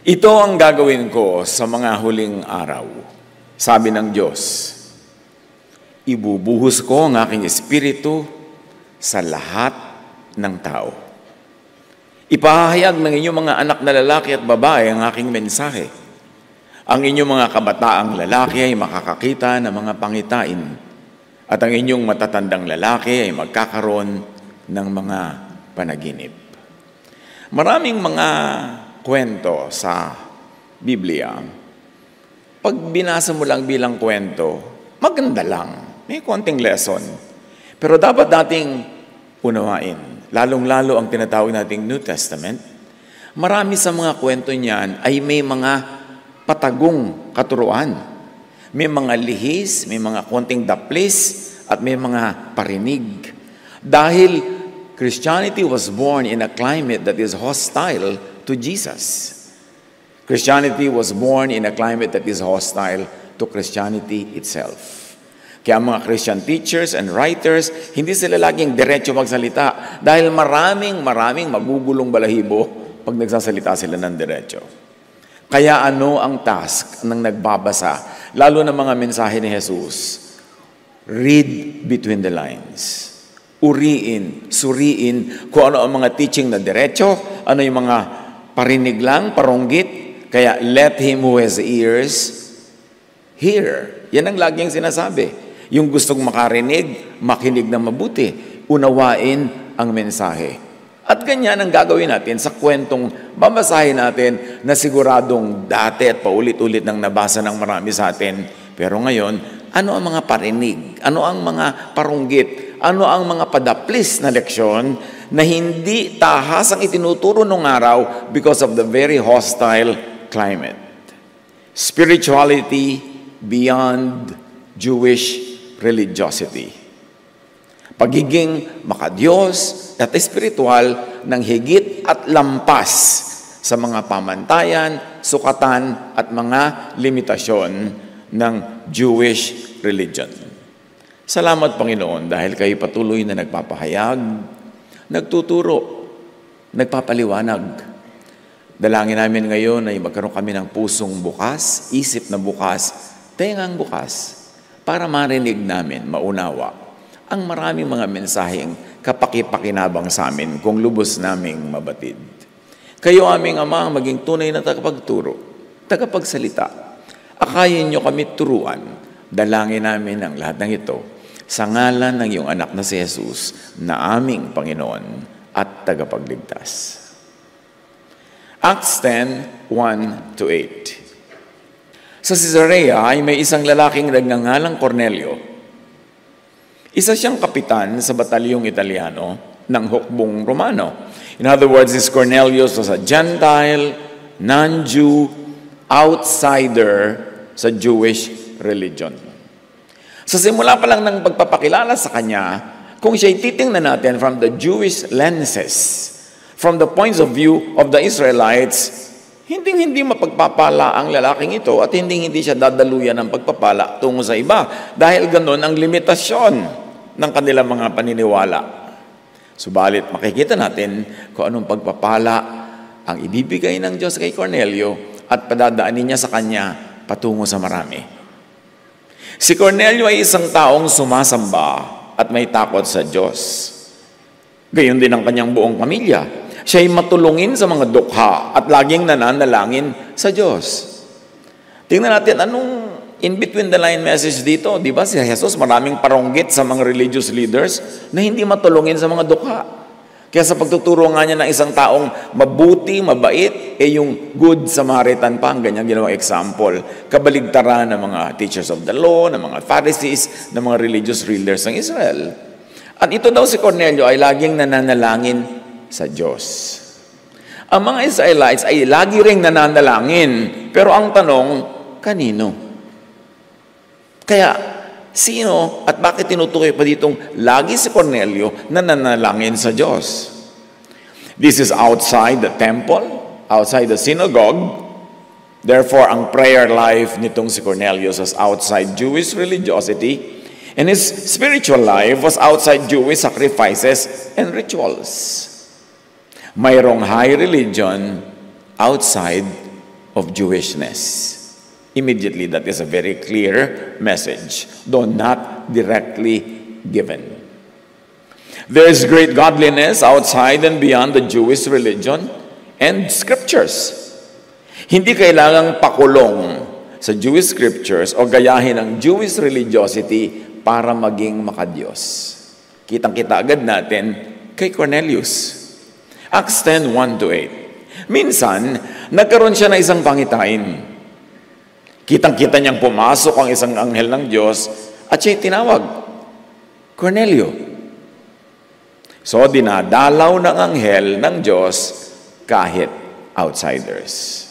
Ito ang gagawin ko sa mga huling araw, sabi ng Diyos. Ibubuhos ko ang aking espiritu sa lahat ng tao. Ipahayag ng inyong mga anak na lalaki at babae ang aking mensahe. Ang inyong mga kabataang lalaki ay makakakita ng mga pangitain, at ang inyong matatandang lalaki ay magkakaroon ng mga panaginip. Maraming mga kwento sa Biblia. Pag binasa mo lang bilang kwento, maganda lang. May konting lesson. Pero dapat nating unawain, lalong-lalo ang tinatawag nating New Testament. Marami sa mga kwento niyan ay may mga patagong katuruan. May mga lihis, may mga konting daplis, at may mga parinig. Dahil Christianity was born in a climate that is hostile to Jesus. Christianity was born in a climate that is hostile to Christianity itself. Kaya mga Christian teachers and writers, hindi sila laging diretso magsalita dahil maraming magugulong balahibo pag nagsasalita sila ng diretso. Kaya ano ang task ng nagbabasa, lalo na mga mensahe ni Jesus? Read between the lines. Uriin, suriin kung ano ang mga teaching na diretso, ano yung mga parinig lang, paronggit. Kaya let him who has ears hear. Yan ang laging sinasabi. Yung gustong makarinig, makinig na mabuti. Unawain ang mensahe. At ganyan ang gagawin natin sa kwentong babasahin natin na siguradong dati at paulit-ulit nang nabasa ng marami sa atin. Pero ngayon, ano ang mga parinig? Ano ang mga paronggit? Ano ang mga padaplis na leksyon na hindi tahas ang itinuturo nung araw because of the very hostile climate? Spirituality beyond Jewish religiosity. Pagiging makadiyos at espiritual ng higit at lampas sa mga pamantayan, sukatan at mga limitasyon ng Jewish religion. Salamat, Panginoon, dahil kayo patuloy na nagpapahayag, nagtuturo, nagpapaliwanag. Dalangin namin ngayon ay magkaroon kami ng pusong bukas, isip na bukas, tengang bukas, para marinig namin, maunawa, ang maraming mga mensaheng kapakipakinabang sa amin kung lubos naming mabatid. Kayo aming Ama ang maging tunay na tagapagturo, tagapagsalita. Akayin niyo kami turuan. Dalangin namin ang lahat ng ito sa ngalan ng iyong anak na si Jesus na aming Panginoon at tagapagligtas. Acts 10, 1-8. Sa Caesarea ay may isang lalaking nagngangalang Cornelio. Isa siyang kapitan sa batalyong Italiano ng hukbong Romano. In other words, this Cornelius was a Gentile, non-Jew, outsider sa Jewish religion. Sa simula pa lang ng pagpapakilala sa kanya, kung siya'y titingnan natin from the Jewish lenses, from the points of view of the Israelites, hindi mapagpapala ang lalaking ito at hindi siya dadaluyan ng pagpapala tungo sa iba dahil ganoon ang limitasyon ng kanilang mga paniniwala. Subalit makikita natin kung anong pagpapala ang ibibigay ng Diyos kay Cornelio at padadaanin niya sa kanya patungo sa marami. Si Cornelio ay isang taong sumasamba at may takot sa Diyos. Gayon din ang kanyang buong pamilya. Siya ay matulungin sa mga dukha at laging nananalangin sa Diyos. Tingnan natin anong in between the line message dito. Di ba si Jesus maraming paronggit sa mga religious leaders na hindi matulungin sa mga dukha. Kaya sa pagtuturo nga niya ng isang taong mabuti, mabait, yung good Samaritan pa, ang ganyang ginawang example. Kabaligtaran ng mga teachers of the law, ng mga Pharisees, ng mga religious rulers ng Israel. At ito daw si Cornelio ay laging nananalangin sa Diyos. Ang mga Israelites ay lagi ring nananalangin, pero ang tanong, kanino? Kaya, sino at bakit tinutukoy pa ditong lagi si Cornelio na nananalangin sa Diyos? This is outside the temple, outside the synagogue. Therefore, ang prayer life nitong si Cornelius was outside Jewish religiosity, and his spiritual life was outside Jewish sacrifices and rituals. Mayroong high religion outside of Jewishness. Immediately, that is a very clear message, though not directly given. There is great godliness outside and beyond the Jewish religion and scriptures. Hindi kailangang pakulong sa Jewish scriptures o gayahin ang Jewish religiosity para maging makadiyos. Kitang-kita agad natin kay Cornelius. Acts 10:1-8. Minsan, nagkaroon siya ng isang pangitain. Kitang-kita niyang pumasok ang isang anghel ng Diyos at siya'y tinawag, Cornelio. So, dinadalaw ng anghel ng Diyos kahit outsiders,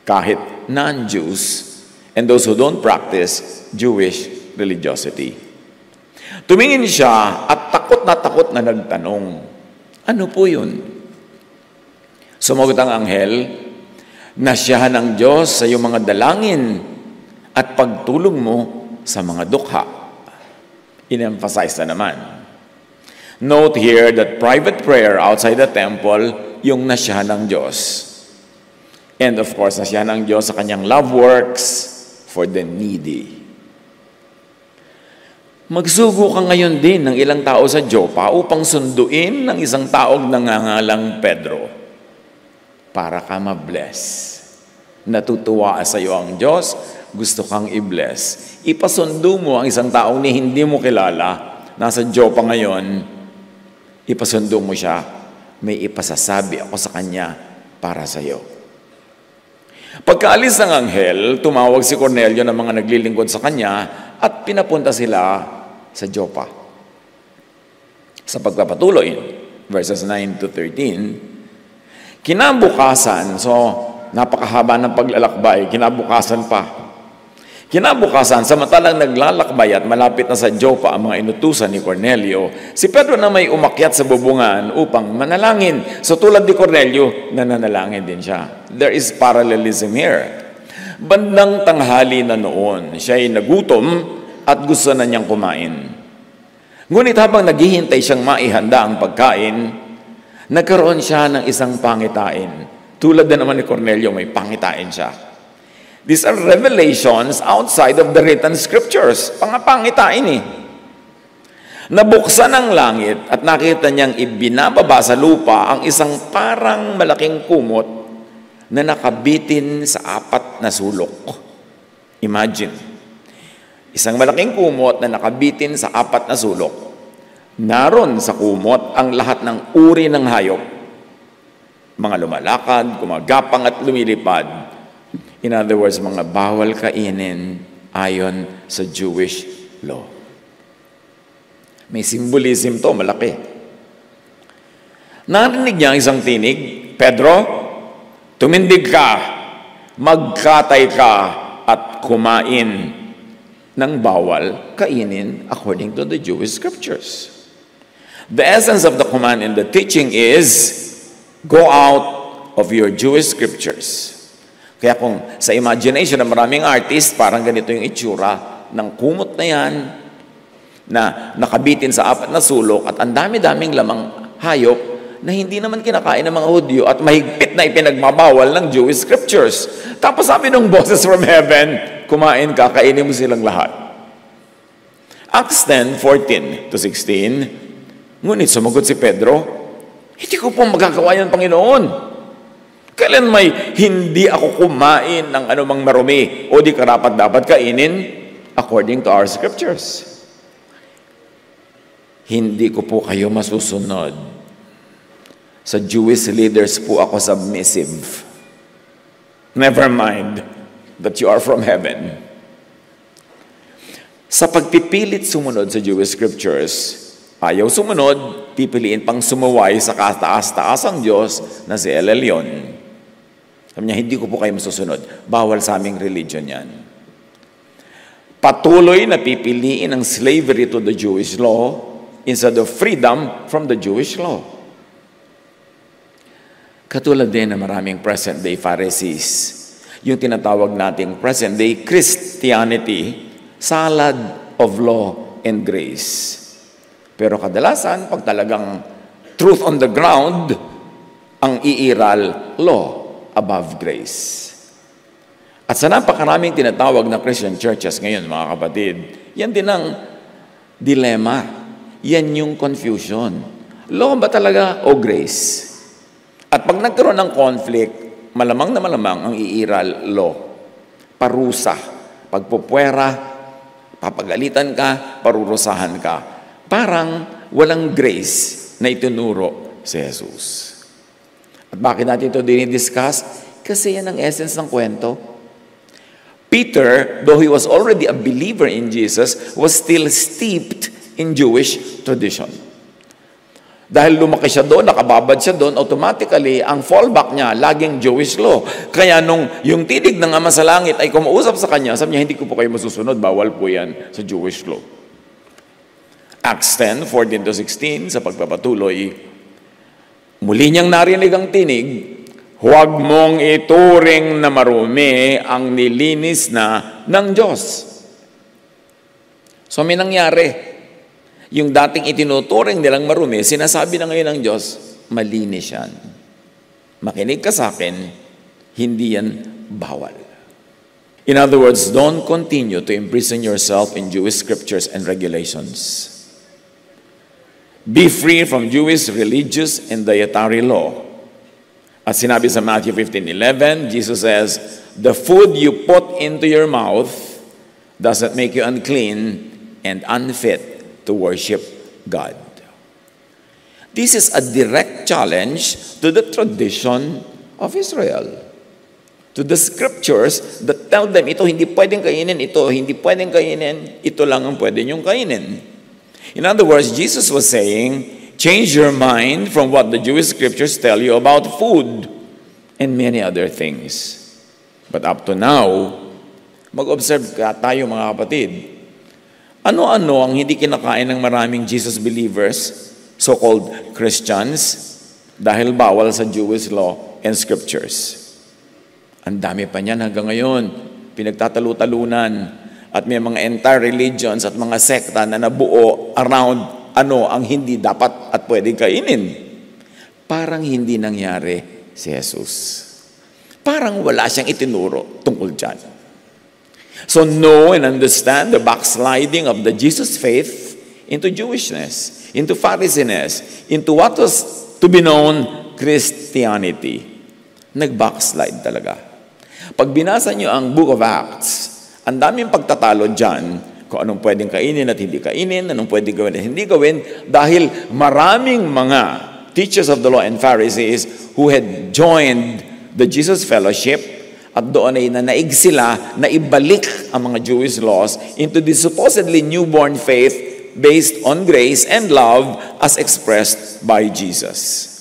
kahit non-Jews, and those who don't practice Jewish religiosity. Tumingin siya at takot na nagtanong, ano po yun? Sumagot ang anghel, nasyahan ng Diyos sa iyong mga dalangin at pagtulong mo sa mga dukha. In-emphasize na naman. Note here that private prayer outside the temple, yung nasyahan ng Diyos. And of course, nasyahan ng Diyos sa kanyang love works for the needy. Magsugo ka ngayon din ng ilang tao sa Joppa upang sunduin ng isang taong nangangalang Pedro para ka ma-bless. Natutuwa sa iyo ang Diyos, gusto kang i-bless. Ipasundo mo ang isang taong ni hindi mo kilala, nasa Joppa ngayon, ipasundo mo siya, may ipasasabi ako sa kanya para sa iyo. Pagkaalis ng anghel, tumawag si Cornelio ng mga naglilingkod sa kanya at pinapunta sila sa Joppa. Sa pagpapatuloy, verses 9-13, kinabukasan, so napakahaba ng paglalakbay, kinabukasan, samantalang naglalakbay at malapit na sa Joppa ang mga inutusan ni Cornelio, si Pedro na may umakyat sa bubungan upang manalangin. So tulad ni Cornelio, nananalangin din siya. There is parallelism here. Bandang tanghali na noon, siya ay nagutom at gusto na niyang kumain. Ngunit habang naghihintay siyang maihanda ang pagkain, nagkaroon siya ng isang pangitain. Tulad na naman ni Cornelio, may pangitain siya. These are revelations outside of the written scriptures. Pangitain eh. Nabuksan ang langit at nakita niyang ibinababa sa lupa ang isang parang malaking kumot na nakabitin sa 4 na sulok. Imagine, isang malaking kumot na nakabitin sa 4 na sulok. Naroon sa kumot ang lahat ng uri ng hayop. Mga lumalakad, gumagapang at lumilipad. In other words, mga bawal kainin ayon sa Jewish law. May symbolism to, malaki. Narinig niya ang isang tinig, Pedro, tumindig ka, magkatay ka at kumain ng bawal kainin according to the Jewish scriptures. The essence of the command and the teaching is, go out of your Jewish scriptures. Kaya kung sa imagination ng maraming artist, parang ganito yung itsura ng kumot na yan, na nakabitin sa 4 na sulok at ang dami-daming lamang hayop na hindi naman kinakain ng mga Hudyo at mahigpit na ipinagbabawal ng Jewish scriptures. Tapos sabi ng boses from heaven, kumain ka, kainin mo silang lahat. Acts 10:14-16, ngunit sumagot si Pedro, hindi ko po magagawa yan, Panginoon. Kailan may hindi ako kumain ng anumang marumi o di karapat dapat kainin according to our scriptures. Hindi ko po kayo masusunod. Sa Jewish leaders po ako submissive. Never mind that you are from heaven. Sa pagpipilit sumunod sa Jewish scriptures, ayaw sumunod, pipiliin pang sumuway sa kataas-taasang Diyos na si El Elyon. Sabi niya, hindi ko po kayo masusunod. Bawal sa aming religion yan. Patuloy na pipiliin ang slavery to the Jewish law instead of freedom from the Jewish law. Katulad din na maraming present-day Pharisees, yung tinatawag nating present-day Christianity, salad of law and grace. Pero kadalasan, pag talagang truth on the ground, ang iiral, law above grace. At sa napakaraming tinatawag na Christian churches ngayon, mga kapatid, yan din ang dilema. Yan yung confusion. Law ba talaga o grace? At pag nagkaroon ng conflict, malamang na malamang ang iiral law. Parusa. Pagpupwera, papagalitan ka, parurusahan ka. Parang walang grace na itinuro si Jesus. At bakit natin ito dinidiscuss? Kasi yan ang essence ng kwento. Peter, though he was already a believer in Jesus, was still steeped in Jewish tradition. Dahil lumaki siya doon, nakababad siya doon, automatically, ang fallback niya, laging Jewish law. Kaya nung yung tinig ng Ama sa Langit ay kumausap sa kanya, sabi niya, hindi ko po kayo masusunod, bawal po yan sa Jewish law. Acts 10:14-16, sa pagpapatuloy, muli niyang narinig ang tinig, huwag mong ituring na marumi ang nilinis na ng Diyos. So may nangyari. Yung dating itinuturing nilang marumi, sinasabi na ngayon ng Diyos, malinis yan. Makinig ka sa akin, hindi yan bawal. In other words, don't continue to imprison yourself in Jewish scriptures and regulations. Be free from Jewish religious and dietary law. As sinabi sa Matthew 15:11, Jesus says, the food you put into your mouth doesn't make you unclean and unfit to worship God. This is a direct challenge to the tradition of Israel. To the scriptures that tell them, ito hindi pwedeng kainin, ito hindi pwedeng kainin, ito lang ang pwede niyong kainin. In other words, Jesus was saying, change your mind from what the Jewish scriptures tell you about food and many other things. But up to now, mag-observe ka tayo mga kapatid. Ano-ano ang hindi kinakain ng maraming Jesus believers, so-called Christians, dahil bawal sa Jewish law and scriptures. Ang dami pa niyan hanggang ngayon, pinagtatalu-talunan, at may mga entire religions at mga sekta na nabuo around ano ang hindi dapat at pwedeng kainin. Parang hindi nangyari si Jesus. Parang wala siyang itinuro tungkol dyan. So know and understand the backsliding of the Jesus faith into Jewishness, into Pharisainess, into what was to be known Christianity. Nag-backslide talaga. Pag binasa niyo ang Book of Acts, ang daming pagtatalo dyan kung anong pwedeng kainin at hindi kainin, anong pwedeng gawin at hindi gawin, dahil maraming mga teachers of the law and Pharisees who had joined the Jesus Fellowship at doon ay nanaig sila na ibalik ang mga Jewish laws into the supposedly newborn faith based on grace and love as expressed by Jesus.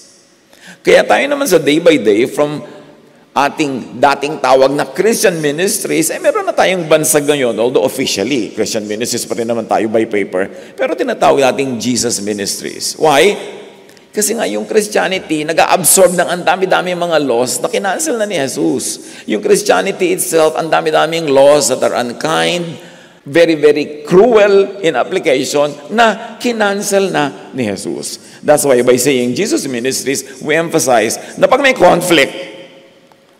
Kaya tayo naman sa day by day from ating dating tawag na Christian ministries, meron na tayong bansag ngayon, although officially, Christian ministries pa rin naman tayo by paper, pero tinatawag nating Jesus ministries. Why? Kasi nga yung Christianity, nag-absorb ng ang dami-dami mga laws na kinancel na ni Jesus. Yung Christianity itself, ang dami-daming laws that are unkind, very, very cruel in application, na kinancel na ni Jesus. That's why by saying Jesus Ministries, we emphasize na pag may conflict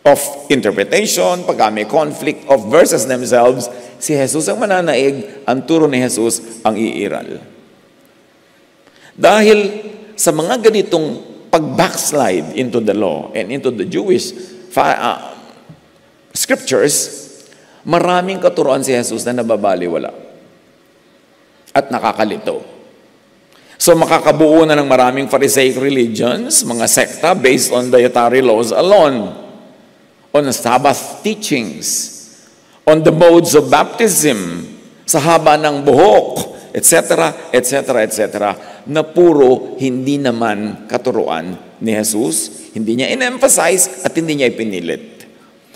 of interpretation, pag may conflict of verses themselves, si Jesus ang mananaig, ang turo ni Jesus ang iiral. Dahil sa mga ganitong pag-backslide into the law and into the Jewish scriptures, maraming katuruan si Jesus na nababaliwala at nakakalito. So makakabuo na ng maraming Pharisaic religions, mga sekta based on dietary laws alone, on Sabbath teachings, on the modes of baptism, sa haba ng buhok, etc., etc., etc., na puro hindi naman katuruan ni Jesus, hindi niya in-emphasize at hindi niya ipinilit.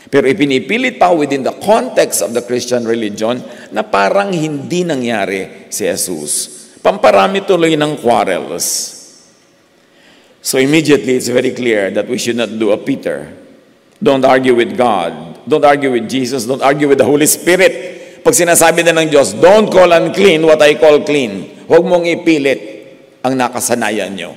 Pero ipinipilit pa within the context of the Christian religion na parang hindi nangyari si Jesus. Pamparami tuloy ng quarrels. So immediately it's very clear that we should not do a Peter. Don't argue with God. Don't argue with Jesus. Don't argue with the Holy Spirit. Pag sinasabi na ng Diyos, don't call unclean what I call clean. Huwag mong ipilit ang nakasanayan nyo.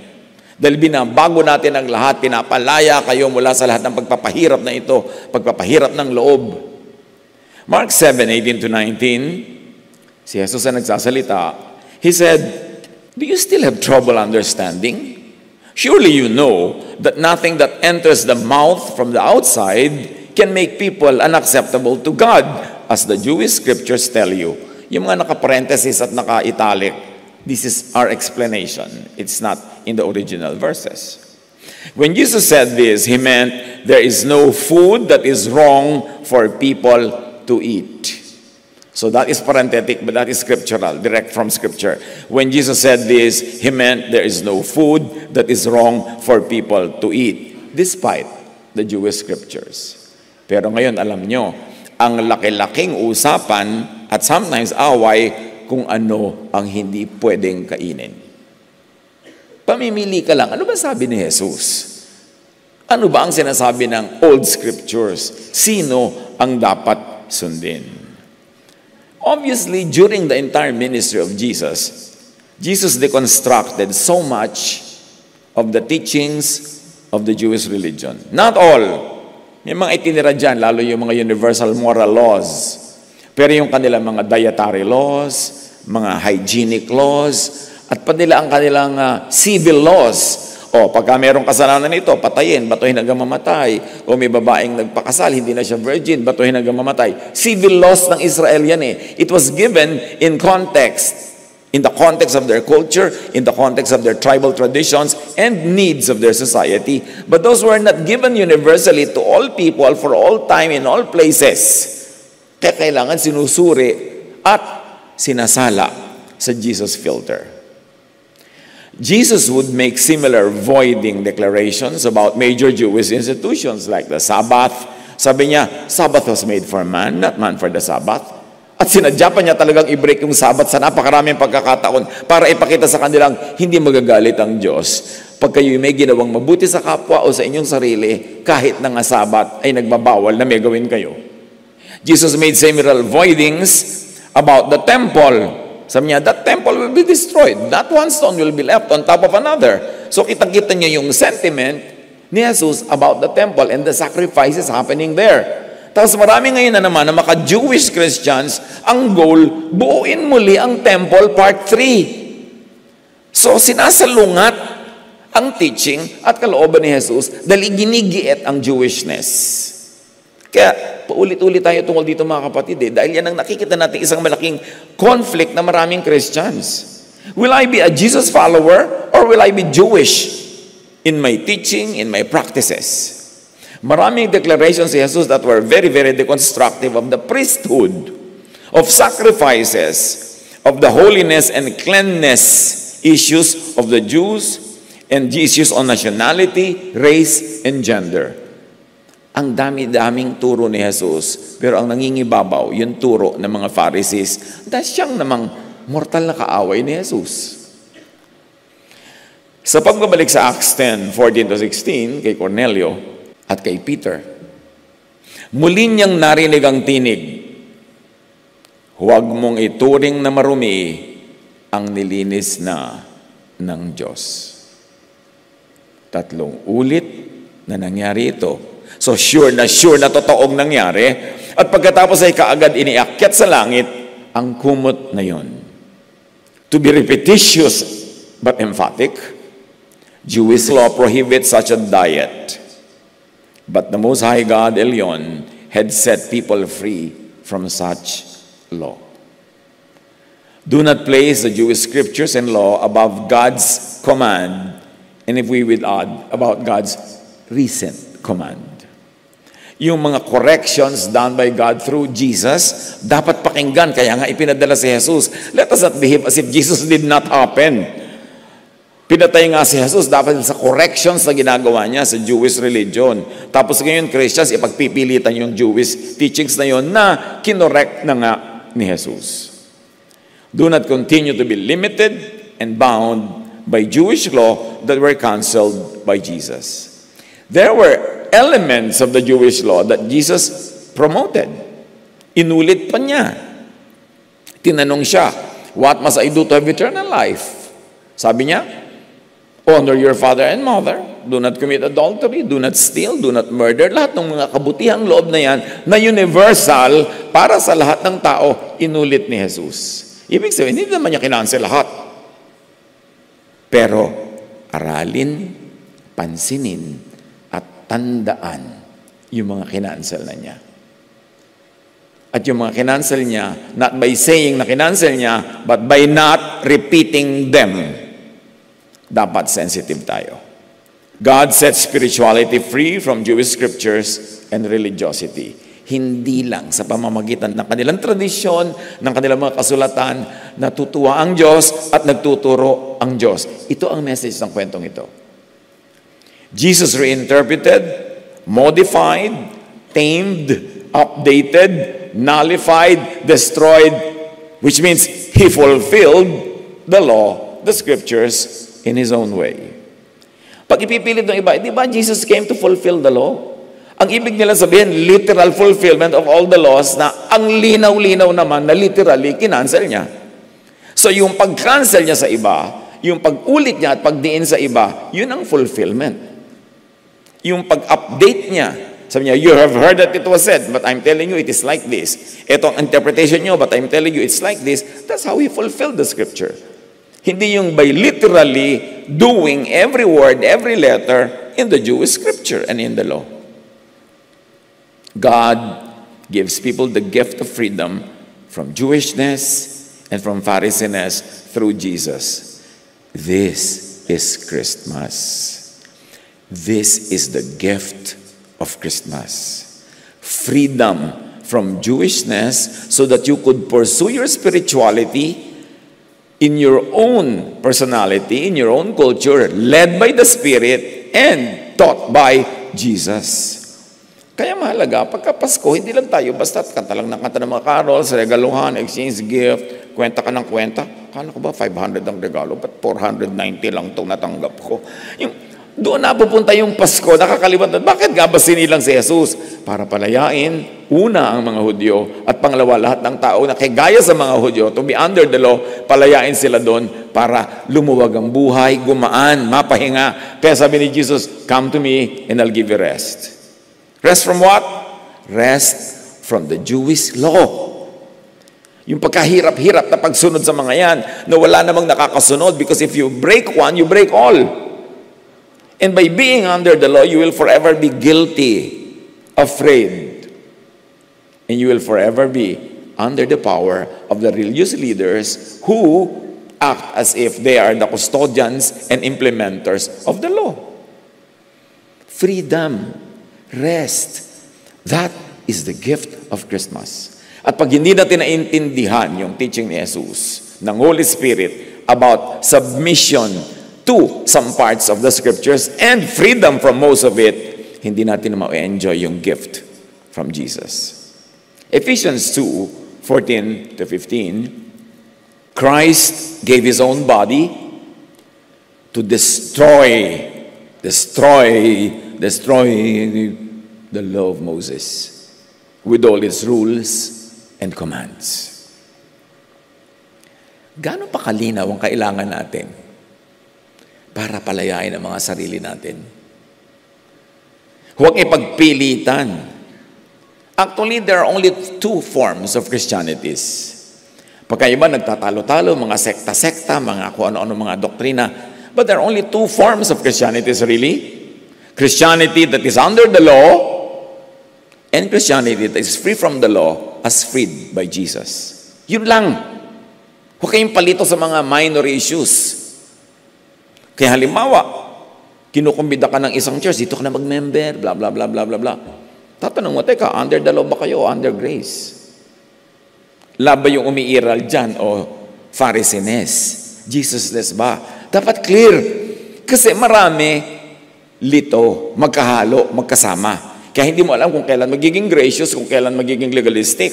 Dahil binabago natin ang lahat, pinapalaya kayo mula sa lahat ng pagpapahirap na ito, pagpapahirap ng loob. Mark 7:18 to 19, si Jesus ang nagsasalita. He said, "Do you still have trouble understanding? Surely you know that nothing that enters the mouth from the outside can make people unacceptable to God, as the Jewish scriptures tell you." Yung mga naka-parenthesis at naka-italic, this is our explanation. It's not in the original verses. When Jesus said this, he meant there is no food that is wrong for people to eat. So that is parenthetic, but that is scriptural, direct from Scripture. When Jesus said this, he meant there is no food that is wrong for people to eat, despite the Jewish scriptures. Pero ngayon, alam nyo, ang laki-laking usapan at sometimes away kung ano ang hindi pwedeng kainin. Pamimili ka lang, ano ba sabi ni Jesus? Ano ba ang sinasabi ng old scriptures? Sino ang dapat sundin? Obviously, during the entire ministry of Jesus, Jesus deconstructed so much of the teachings of the Jewish religion. Not all. May mga itinira dyan, lalo yung mga universal moral laws. Pero yung kanilang mga dietary laws, mga hygienic laws, at pa nila ang kanilang civil laws. O, pagka merong kasalanan nito, patayin, batuhin hanggang mamatay. O may babaeng nagpakasal, hindi na siya virgin, batuhin hanggang mamatay. Civil laws ng Israel yan eh. It was given in context. In the context of their culture, in the context of their tribal traditions, and needs of their society. But those were not given universally to all people for all time in all places. Kaya kailangan sinusuri at sinasala sa Jesus filter. Jesus would make similar voiding declarations about major Jewish institutions like the Sabbath. Sabi niya, Sabbath was made for man, not man for the Sabbath. At sinadya pa niya talagang i-break yung Sabbath sa napakaraming pagkakataon para ipakita sa kanilang hindi magagalit ang Diyos. Pag kayo may ginawang mabuti sa kapwa o sa inyong sarili, kahit na nga Sabbath ay nagbabawal na may gawin kayo. Jesus made similar voidings about the temple. Sabi niya, that temple will be destroyed. That one stone will be left on top of another. So kitang-kita niya yung sentiment ni Jesus about the temple and the sacrifices happening there. Tapos marami ngayon na naman na maka-Jewish Christians, ang goal, buuin muli ang temple part 3. So sinasalungat ang teaching at kalooban ni Jesus dahil ginigiit ang Jewishness. Kaya paulit-ulit tayo tungkol dito mga kapatid dahil yan ang nakikita natin isang malaking conflict na maraming Christians. Will I be a Jesus follower or will I be Jewish in my teaching, in my practices? Maraming declarations si Jesus that were very, very deconstructive of the priesthood, of sacrifices, of the holiness and cleanliness issues of the Jews, and the issues on nationality, race, and gender. Ang dami-daming turo ni Jesus, pero ang nangingibabaw, yung turo ng mga Pharisees, dahil siyang namang mortal na kaaway ni Jesus. Sa pagbabalik sa Acts 10:14-16, kay Cornelio at kay Peter, muli niyang narinig ang tinig, huwag mong ituring na marumi ang nilinis na ng Diyos. 3 ulit na nangyari ito. So sure na totoong nangyari. At pagkatapos ay kaagad iniakyat sa langit ang kumot na yon. To be repetitious but emphatic, Jewish law prohibits such a diet. But the Most High God, Elyon, had set people free from such law. Do not place the Jewish scriptures and law above God's command, and if we would add, about God's recent command. Yung mga corrections done by God through Jesus, dapat pakinggan, kaya nga ipinadala si Jesus. Let us not behave as if Jesus did not happen. Pinatay nga si Jesus dapat sa corrections na ginagawa niya sa Jewish religion. Tapos ngayon, Christians, ipagpipilitan yung Jewish teachings na yon na kinorek na nga ni Jesus. Do not continue to be limited and bound by Jewish law that were canceled by Jesus. There were elements of the Jewish law that Jesus promoted. Inulit pa niya. Tinanong siya, what must I do to have eternal life? Sabi niya, honor your father and mother, do not commit adultery, do not steal, do not murder. Lahat ng mga kabutihang loob na yan na universal para sa lahat ng tao, inulit ni Jesus. Ibig sabihin, hindi naman niya kinansel lahat. Pero, aralin, pansinin, at tandaan yung mga kinansel na niya. At yung mga kinansel niya, not by saying na kinansel niya, but by not repeating them. Dapat sensitive tayo. God set spirituality free from Jewish scriptures and religiosity. Hindi lang sa pamamagitan ng kanilang tradisyon, ng kanilang mga kasulatan, natutuwa ang Diyos at nagtuturo ang Diyos. Ito ang message ng kwentong ito. Jesus reinterpreted, modified, tamed, updated, nullified, destroyed, which means He fulfilled the law, the scriptures, in His own way. Pag ipipilit ng iba, di ba Jesus came to fulfill the law? Ang ibig nila sabihin, literal fulfillment of all the laws na ang linaw-linaw naman na literally kinancel niya. So yung pag-cancel niya sa iba, yung pag-ulit niya at pagdiin sa iba, yun ang fulfillment. Yung pag-update niya, sabi niya, you have heard that it was said, but I'm telling you it is like this. Ito ang interpretation niyo, but I'm telling you it's like this. That's how He fulfilled the scripture. Hindi yung by literally doing every word, every letter in the Jewish scripture and in the law. God gives people the gift of freedom from Jewishness and from Pharisainess through Jesus. This is Christmas. This is the gift of Christmas. Freedom from Jewishness so that you could pursue your spirituality in your own personality, in your own culture, led by the Spirit and taught by Jesus. Kaya mahalaga, pagka Pasko, hindi lang tayo basta kanta lang ng kanta ng mga carols, regaluhan, exchange gift, kwenta ka ng kwenta. Kala ko ba 500 ang regalo, but 490 lang itong natanggap ko. Doon na pupunta yung Pasko, nakakalimutan. Bakit nga ba sinilang si Jesus? Para palayain, una ang mga Hudyo, at pangalawa lahat ng tao na kagaya sa mga Hudyo, to be under the law, palayain sila doon para lumuwag ang buhay, gumaan, mapahinga. Kaya sabi ni Jesus, come to me and I'll give you rest. Rest from what? Rest from the Jewish law. Yung pagkahirap-hirap na pagsunod sa mga yan, na wala namang nakakasunod, because if you break one, you break all. And by being under the law, you will forever be guilty, afraid. And you will forever be under the power of the religious leaders who act as if they are the custodians and implementers of the law. Freedom, rest, that is the gift of Christmas. At pag hindi natin naintindihan yung teaching ni Jesus, ng Holy Spirit, about submission to some parts of the scriptures and freedom from most of it, hindi natin ma-enjoy yung gift from Jesus. Ephesians 2:14 to 15, Christ gave His own body to destroy the law of Moses with all its rules and commands. Gaano pa kalinaw ang kailangan natin para palayain ang mga sarili natin? Huwag ipagpilitan. Actually, there are only two forms of Christianities. Pagka iba nagtatalo-talo, mga sekta-sekta, mga kung ano-ano mga doktrina. But there are only two forms of Christianities really. Christianity that is under the law and Christianity that is free from the law as freed by Jesus. Yun lang. Huwag kayong palito sa mga minor issues. Kaya halimbawa, kinukumbida ka ng isang church, dito ka na mag-member, blah, blah, blah, blah, blah, blah. Tatanong mo, teka, under the law ba kayo o under grace? Laba yung umiiral dyan o Pharisainess? Jesusless ba? Dapat clear. Kasi marami lito, magkahalo, magkasama. Kaya hindi mo alam kung kailan magiging gracious, kung kailan magiging legalistic,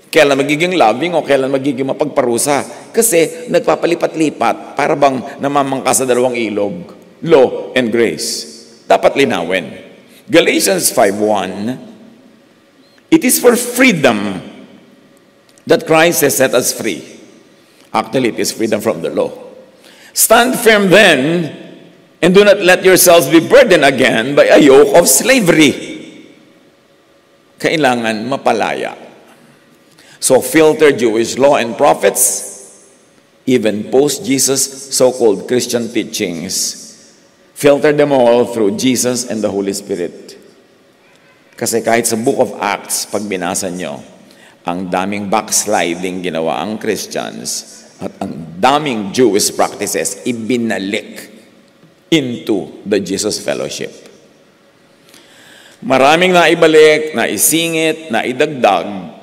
kailan magiging loving o kailan magiging mapagparusa. Kasi nagpapalipat-lipat para bang namamangka sa dalawang ilog, law and grace. Dapat linawin. Galatians 5:1, it is for freedom that Christ has set us free. Actually, it is freedom from the law. Stand firm then, and do not let yourselves be burdened again by a yoke of slavery. Kailangan mapalaya. So filter Jewish law and prophets, even post-Jesus so-called Christian teachings. Filter them all through Jesus and the Holy Spirit. Kasi kahit sa Book of Acts, pag binasa nyo, ang daming backsliding ginawa ang Christians at ang daming Jewish practices ibinalik into the Jesus Fellowship. Maraming naibalik, naisingit, naidagdag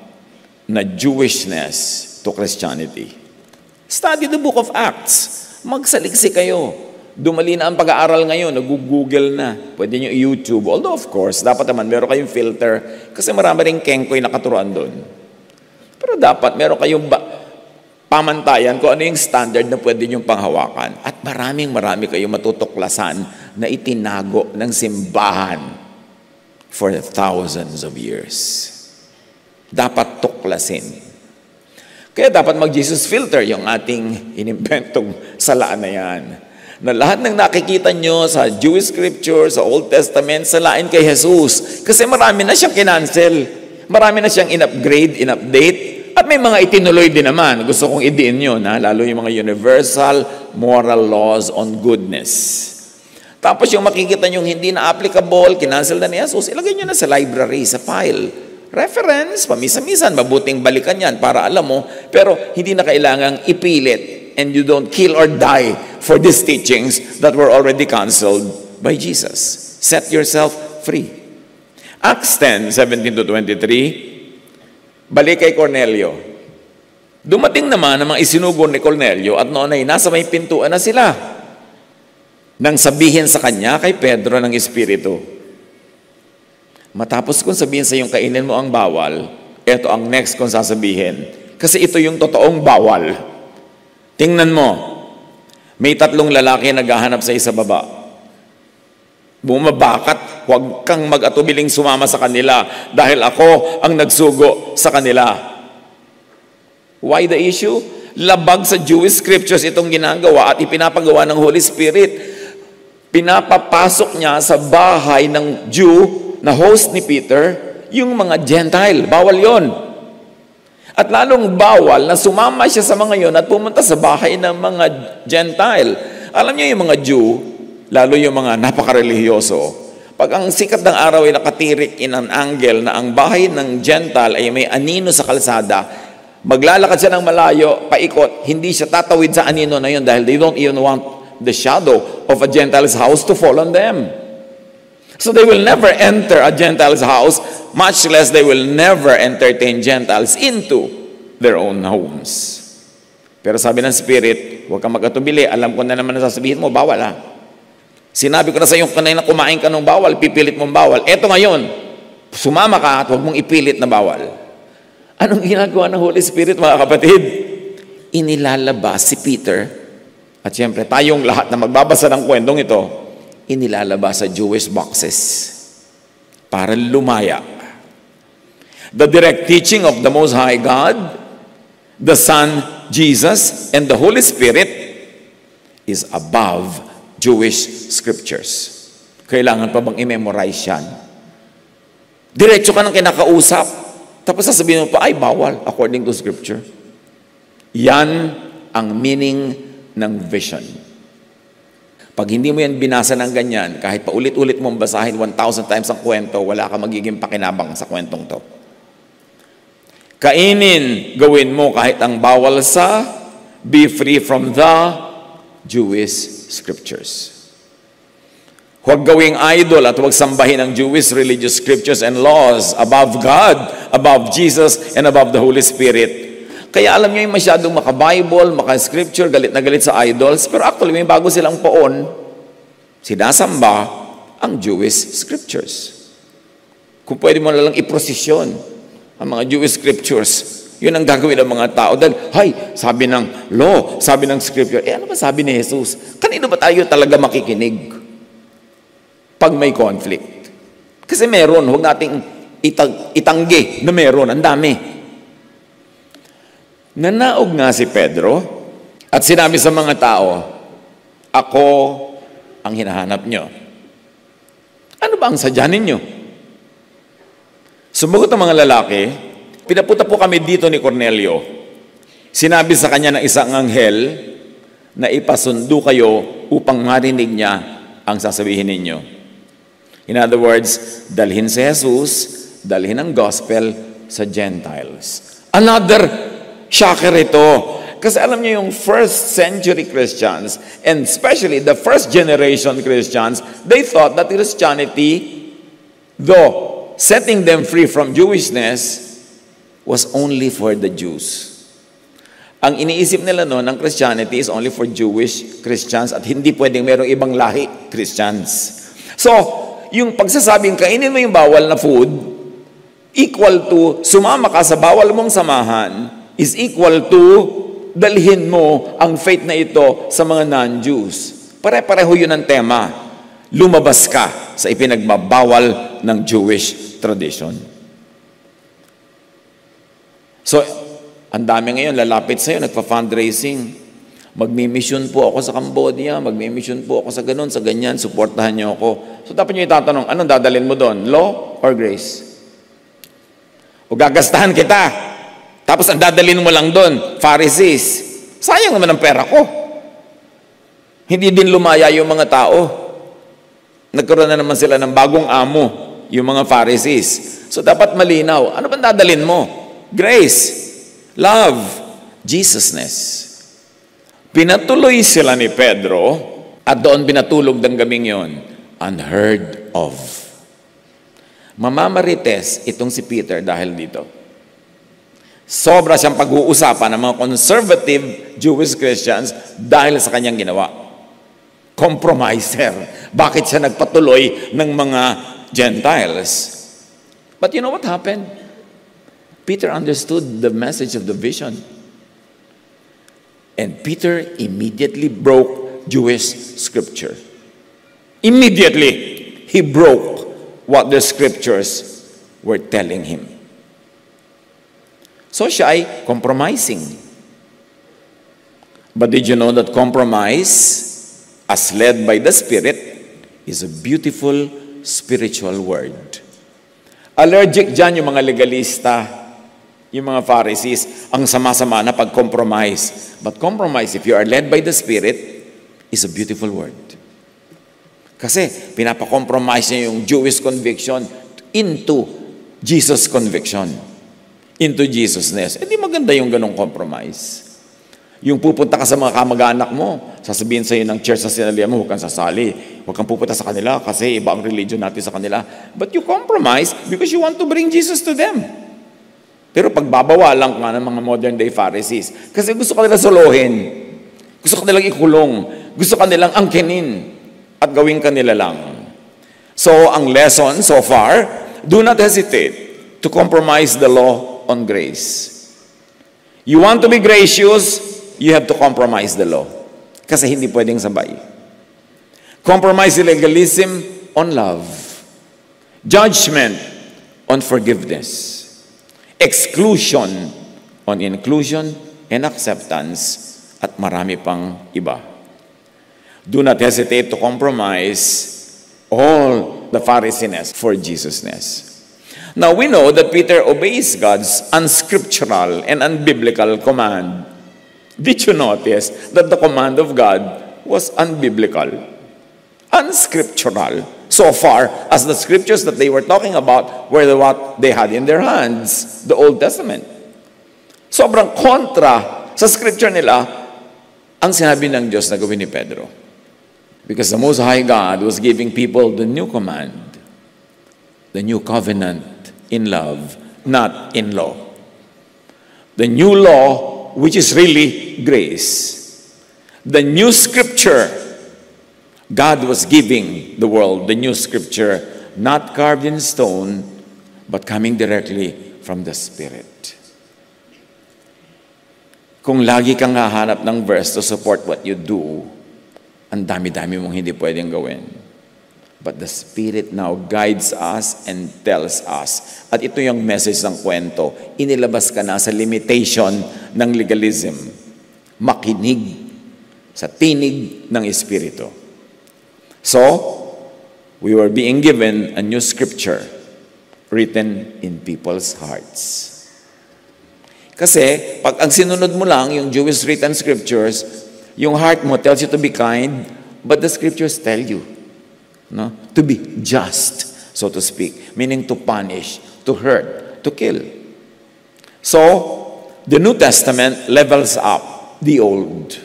na Jewishness to Christianity. Study the Book of Acts. Magsaliksi kayo. Dumali na ang pag-aaral ngayon, nag-google na. Pwede nyo i-YouTube. Although of course, dapat naman meron kayong filter kasi marami rin kengkoy nakaturuan doon. Pero dapat meron kayong pamantayan kung ano yung standard na pwede nyo panghawakan. At marami kayong matutuklasan na itinago ng simbahan for thousands of years. Dapat tuklasin. Kaya dapat mag-Jesus filter yung ating inimbentong salaan na yan. Na lahat ng nakikita nyo sa Jewish scripture, sa Old Testament, salain kay Jesus. Kasi marami na siyang kinancel. Marami na siyang in-upgrade, in-update. At may mga itinuloy din naman. Gusto kong idiin yun, lalo yung mga universal moral laws on goodness. Tapos yung makikita nyo hindi na applicable, kinancel na ni Jesus, ilagay nyo na sa library, sa file. Reference, pamisa-misan, mabuting balikan yan para alam mo, pero hindi na kailangang ipilit and you don't kill or die for these teachings that were already canceled by Jesus. Set yourself free. Acts 10:17-23, balik kay Cornelio. Dumating naman ang mga isinugo ni Cornelio at noon ay nasa may pintuan na sila nang sabihin sa kanya kay Pedro ng Espiritu. Matapos kong sabihin sa iyong kainin mo ang bawal, ito ang next kong sasabihin. Kasi ito yung totoong bawal. Tingnan mo, may 3 lalaki naghahanap sa isa baba. Bumabakat, huwag kang mag-atubiling sumama sa kanila dahil ako ang nagsugo sa kanila. Why the issue? Labag sa Jewish scriptures itong ginagawa at ipinapagawa ng Holy Spirit. Pinapapasok niya sa bahay ng Jew na host ni Peter, yung mga Gentile. Bawal yon. At lalong bawal na sumama siya sa mga yon at pumunta sa bahay ng mga Gentile. Alam niyo yung mga Jew, lalo yung mga napaka-religyoso, pag ang sikat ng araw ay nakatirik in an angle na ang bahay ng Gentile ay may anino sa kalsada, maglalakad siya ng malayo, paikot, hindi siya tatawid sa anino na yun dahil they don't even want the shadow of a Gentile's house to fall on them. So they will never enter a Gentile's house, much less they will never entertain Gentiles into their own homes. Pero sabi ng Spirit, huwag kang mag-atubili, alam ko na naman na sasabihin mo, bawal Sinabi ko na sa iyo kanina kumain ka ng bawal, pipilit mong bawal. Eto ngayon, sumama ka at huwag mong ipilit na bawal. Anong ginagawa ng Holy Spirit, mga kapatid? Inilalabas si Peter, at siyempre tayong lahat na magbabasa ng kwentong ito, inilalabas sa Jewish boxes para lumaya. The direct teaching of the Most High God, the Son, Jesus, and the Holy Spirit is above Jewish scriptures. Kailangan pa bang i-memorize yan? Diretso ka ng kinakausap, tapos sasabihin mo pa, ay bawal, according to scripture. Yan ang meaning ng vision. Pag hindi mo yan binasa ng ganyan, kahit pa ulit-ulit mong basahin 1,000 times ang kwento, wala ka magiging pakinabang sa kwentong to. Kainin, gawin mo kahit ang bawal sa, be free from the Jewish scriptures. Huwag gawing idol at huwag sambahin ang Jewish religious scriptures and laws above God, above Jesus, and above the Holy Spirit. Kaya alam niyo yung masyadong maka-Bible, maka-scripture, galit na galit sa idols, pero actually may bago silang poon, sinasamba ang Jewish scriptures. Kung pwede mo na lang iprosesyon ang mga Jewish scriptures, yun ang gagawin ng mga tao. Dahil, sabi ng law, sabi ng scripture, ano ba sabi ni Jesus? Kanino ba tayo talaga makikinig pag may conflict? Kasi meron, huwag nating itanggi na meron, ang dami. Nanaog nga si Pedro at sinabi sa mga tao, ako ang hinahanap nyo. Ano ba ang sadya ninyo? Sumagot ang mga lalaki, pinapunta po kami dito ni Cornelio. Sinabi sa kanya ng isang anghel na ipasundo kayo upang marinig niya ang sasabihin ninyo. In other words, dalhin si Jesus, dalhin ang gospel sa Gentiles. Another shocker ito. Kasi alam niyo yung first century Christians, and especially the first generation Christians, they thought that Christianity, though setting them free from Jewishness, was only for the Jews. Ang iniisip nila noon, ang Christianity is only for Jewish Christians at hindi pwedeng merong ibang lahi Christians. So, yung pagsasabing kainin mo yung bawal na food, equal to sumama ka sa bawal mong samahan, is equal to dalhin mo ang faith na ito sa mga non-Jews. Pare-pareho yun ang tema. Lumabas ka sa ipinagbabawal ng Jewish tradition. So, ang dami ngayon lalapit sa'yo, nagpa-fundraising. Magmi-mission po ako sa Cambodia, magmi-mission po ako sa ganun, sa ganyan, suportahan niyo ako. So, dapat niyo itatanong, anong dadalhin mo doon? Law or grace? O gagastahan kita? Tapos ang dadalhin mo lang doon, Pharisees. Sayang naman ang pera ko. Hindi din lumaya yung mga tao. Nagkaroon na naman sila ng bagong amo, yung mga Pharisees. So dapat malinaw. Ano bang dadalhin mo? Grace, love, Jesusness. Pinatuloy sila ni Pedro at doon pinatulog ng gabing yon. Unheard of. Mamamarites itong si Peter dahil dito. Sobra siyang pag-uusapan ng mga conservative Jewish Christians dahil sa kanyang ginawa. Compromiser. Bakit siya nagpatuloy ng mga Gentiles? But you know what happened? Peter understood the message of the vision. And Peter immediately broke Jewish scripture. Immediately, he broke what the scriptures were telling him. So siya ay compromising. But did you know that compromise, as led by the Spirit, is a beautiful spiritual word? Allergic dyan yung mga legalista, yung mga Pharisees, ang sama-sama na pag-compromise. But compromise, if you are led by the Spirit, is a beautiful word. Kasi pinapa-compromise niya yung Jewish conviction into Jesus conviction. Into Jesusness. Hindi maganda yung ganong compromise. Yung pupunta ka sa mga kamag-anak mo, sasabihin sa'yo ng church sa sinalihan mo, huwag kang sasali. Huwag kang pupunta sa kanila kasi iba ang religion natin sa kanila. But you compromise because you want to bring Jesus to them. Pero pagbabawalan ka ng mga modern day Pharisees, kasi gusto ka nila solohin. Gusto ka nilang ikulong. Gusto ka nilang angkinin. At gawin ka nila lang. So, ang lesson so far, do not hesitate to compromise the law on grace. You want to be gracious, you have to compromise the law. Kasi hindi pwedeng sabay. Compromise legalism on love. Judgment on forgiveness. Exclusion on inclusion and acceptance. At marami pang iba. Do not hesitate to compromise all the Pharisees for Jesusness. Now, we know that Peter obeys God's unscriptural and unbiblical command. Did you notice that the command of God was unbiblical? Unscriptural. So far as the scriptures that they were talking about were what they had in their hands, the Old Testament. Sobrang kontra sa scripture nila ang sinabi ng Diyos na gawin ni Pedro. Because the Most High God was giving people the new command, the new covenant, in love, not in law. The new law, which is really grace. The new scripture, God was giving the world the new scripture, not carved in stone, but coming directly from the Spirit. Kung lagi kang hahanap ng verse to support what you do, ang dami-dami mong hindi pwedeng gawin. But the Spirit now guides us and tells us. At ito yung message ng kwento. Inilabas ka na sa limitation ng legalism. Makinig sa tinig ng Espiritu. So, we were being given a new scripture written in people's hearts. Kasi, pag ang sinunod mo lang, yung Jewish written scriptures, yung heart mo tells you to be kind, but the scriptures tell you, no, to be just, so to speak, meaning to punish, to hurt, to kill. So, the New Testament levels up the Old.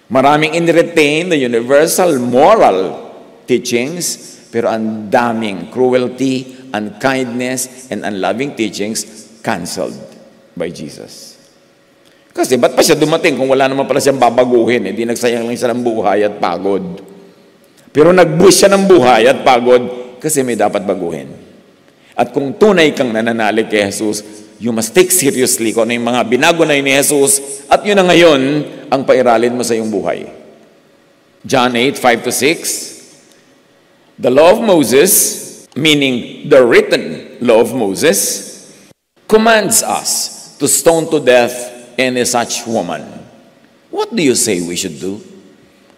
Maraming in-retain the universal moral teachings, pero ang daming cruelty, unkindness, and unloving teachings canceled by Jesus. Kasi ba't pa siya dumating kung wala naman pala siyang babaguhin? Hindi nagsayang lang siya ng buhay at pagod. Pero nag-boost siya ng buhay at pagod kasi may dapat baguhin. At kung tunay kang nananalig kay Jesus, you must take seriously kung ano yung mga binago na yun ni Jesus at yun na ngayon ang pairalin mo sa iyong buhay. John 8:5-6, the law of Moses, meaning the written law of Moses, commands us to stone to death any such woman. What do you say we should do?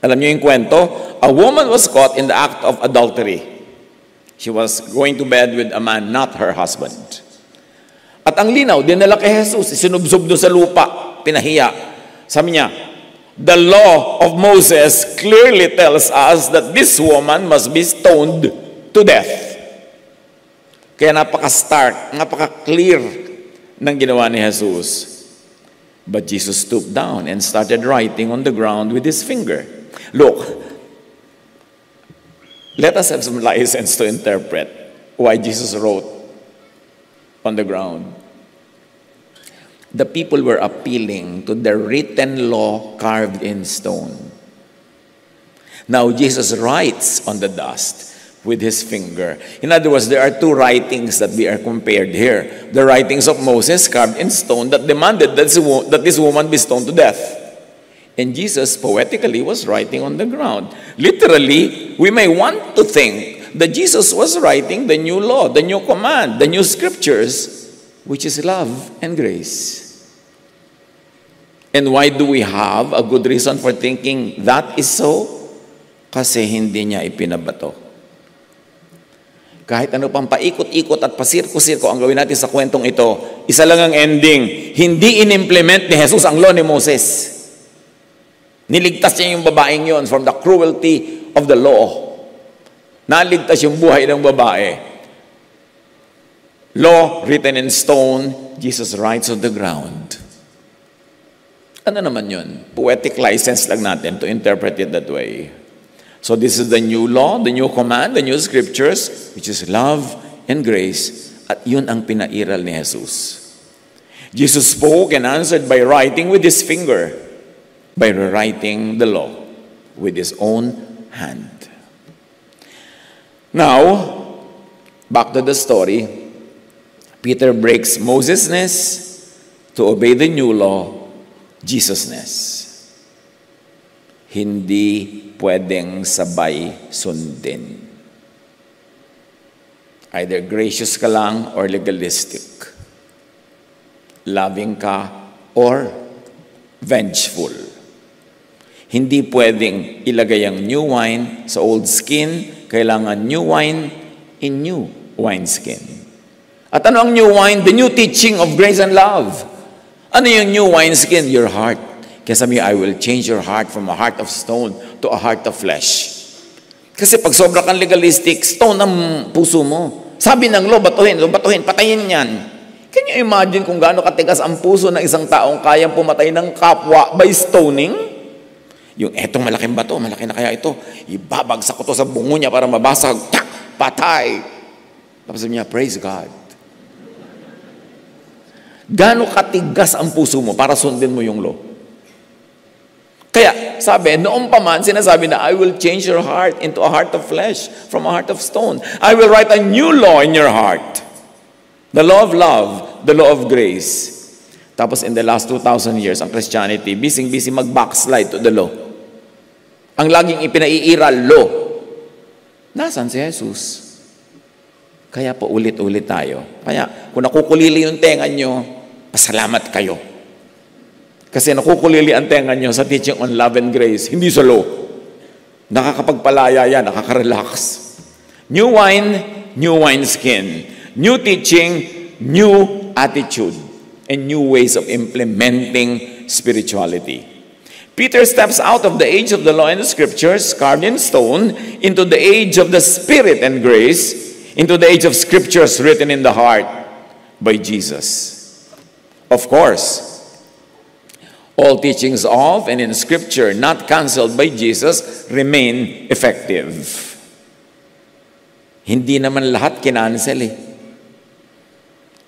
Alam niyo yung kwento? A woman was caught in the act of adultery. She was going to bed with a man, not her husband. At ang linaw, dinala kay Jesus, isinubsob doon sa lupa, pinahiya. Sabi niya, the law of Moses clearly tells us that this woman must be stoned to death. Kaya napaka-stark, napaka-clear ng ginawa ni Jesus. But Jesus stooped down and started writing on the ground with his finger. Look, let us have some license to interpret why Jesus wrote on the ground. The people were appealing to the written law carved in stone. Now Jesus writes on the dust with his finger. In other words, there are two writings that we are compared here. The writings of Moses carved in stone that demanded that this woman be stoned to death. And Jesus poetically was writing on the ground. Literally, we may want to think that Jesus was writing the new law, the new command, the new scriptures, which is love and grace. And why do we have a good reason for thinking that is so? Kasi hindi niya ipinabato. Kahit ano pang paikot-ikot at pasirko-sirko ang gawin natin sa kwentong ito, isa lang ang ending. Hindi in-implement ni Jesus ang law ni Moses. Niligtas niya yung babaeng yon from the cruelty of the law. Naligtas yung buhay ng babae. Law written in stone, Jesus writes on the ground. Ano naman yun? Poetic license lang natin to interpret it that way. So this is the new law, the new command, the new scriptures, which is love and grace. At yun ang pinairal ni Jesus. Jesus spoke and answered by writing with his finger, by rewriting the law with his own hand. Now, back to the story. Peter breaks Moses' to obey the new law, Jesus' hindi pwedeng sabay sundin. Either gracious ka lang or legalistic. Loving ka or vengeful. Hindi pwedeng ilagay ang new wine sa old skin, kailangan new wine in new wineskin. At ano ang new wine? The new teaching of grace and love. Ano yung new wineskin? Your heart. Kaya sabi niya, I will change your heart from a heart of stone to a heart of flesh. Kasi pag sobra kang legalistic, stone ang puso mo. Sabi ng law, batuhin, patayin yan. Can you imagine kung gaano katigas ang puso ng isang taong kayang pumatay ng kapwa by stoning? Yung etong malaking bato, malaki na kaya ito, ibabagsak ko to sa bungo niya para mabasag, tak, patay. Tapos sabi niya, praise God. Gaano katigas ang puso mo para sundin mo yung law? Kaya, sabi, noong pa man, sinasabi na, I will change your heart into a heart of flesh from a heart of stone. I will write a new law in your heart. The law of love, the law of grace. Tapos in the last 2,000 years, ang Christianity, busy mag-backslide to the law. Ang laging ipinaiiral law. Nasaan si Jesus? Kaya po ulit-ulit tayo. Kaya kung nakukulili yung tenga nyo, pasalamat kayo. Kasi nakukulili ang tenga nyo sa teaching on love and grace, hindi sa law. Nakakapagpalaya yan, nakaka-relax. New wine, new wineskin. New teaching, new attitude. and new ways of implementing spirituality. Peter steps out of the age of the law and the scriptures, carved in stone, into the age of the Spirit and grace, into the age of scriptures written in the heart by Jesus. Of course, all teachings of and in scripture not canceled by Jesus remain effective. Hindi naman lahat kinancel eh.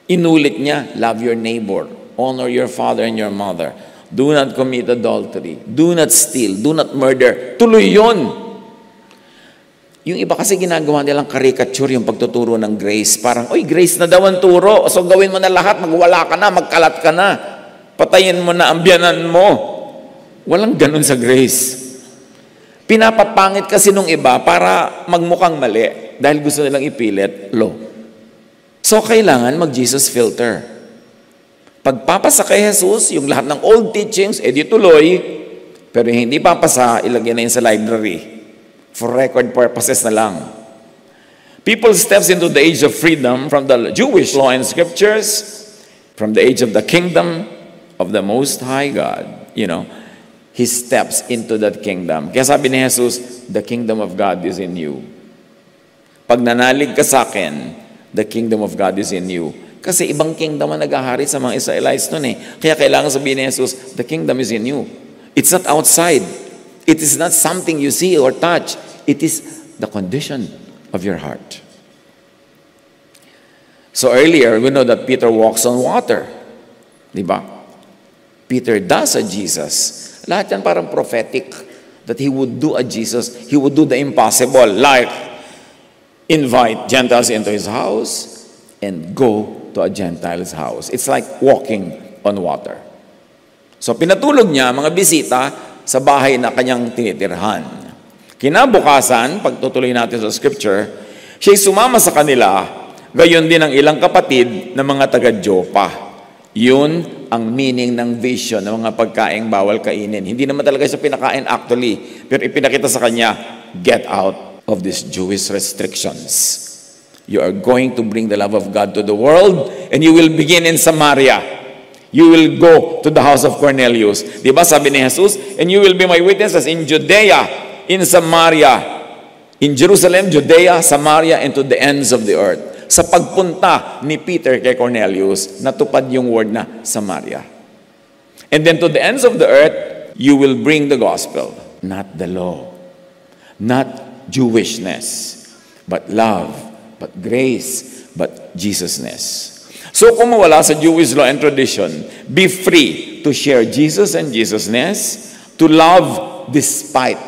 Inulit niya, love your neighbor, honor your father and your mother, do not commit adultery, do not steal, do not murder. Tuloy yun. Yung iba kasi ginagawa nilang caricature yung pagtuturo ng grace. Parang, oy, grace na daw ang turo. So gawin mo na lahat, magwala ka na, magkalat ka na. Patayin mo na ang biyanan mo. Walang ganun sa grace. Pinapapangit kasi nung iba para magmukhang mali dahil gusto nilang ipilit law. So, kailangan mag-Jesus filter. Pagpapasa kay Jesus, yung lahat ng old teachings, edi tuloy, pero hindi papasa, ilagay na yun sa library. For record purposes na lang. People steps into the age of freedom from the Jewish law and scriptures, from the age of the kingdom of the Most High God. He steps into that kingdom. Kaya sabi ni Jesus, the kingdom of God is in you. Pag nanalig ka sa akin, the kingdom of God is in you. Kasi ibang kingdom ang nag-ahari sa mga Israelites nun eh. Kaya kailangan sabihin ni Jesus, the kingdom is in you. It's not outside. It is not something you see or touch. It is the condition of your heart. So earlier, we know that Peter walks on water. Diba? Peter does a Jesus. Lahat yan parang prophetic. That he would do a Jesus. He would do the impossible. Like, invite Gentiles into his house and go to a Gentile's house. It's like walking on water. So pinatulog niya mga bisita sa bahay na kanyang tinitirhan. Kinabukasan, pagtutuloy natin sa scripture, siya'y sumama sa kanila, gayon din ang ilang kapatid na mga taga-Jopa. Yun ang meaning ng vision ng mga pagkaing bawal kainin. Hindi naman talaga siya pinakain actually, pero ipinakita sa kanya, get out of these Jewish restrictions. You are going to bring the love of God to the world, and you will begin in Samaria. You will go to the house of Cornelius. Diba sabi ni Jesus, and you will be my witnesses in Judea, in Samaria, in Jerusalem, Judea, Samaria, and to the ends of the earth. Sa pagpunta ni Peter kay Cornelius, natupad yung word na Samaria. And then to the ends of the earth, you will bring the gospel, not the law, not Jewishness, but love, but grace, but Jesusness. So kung mawala sa Jewish law and tradition, be free to share Jesus and Jesusness, to love despite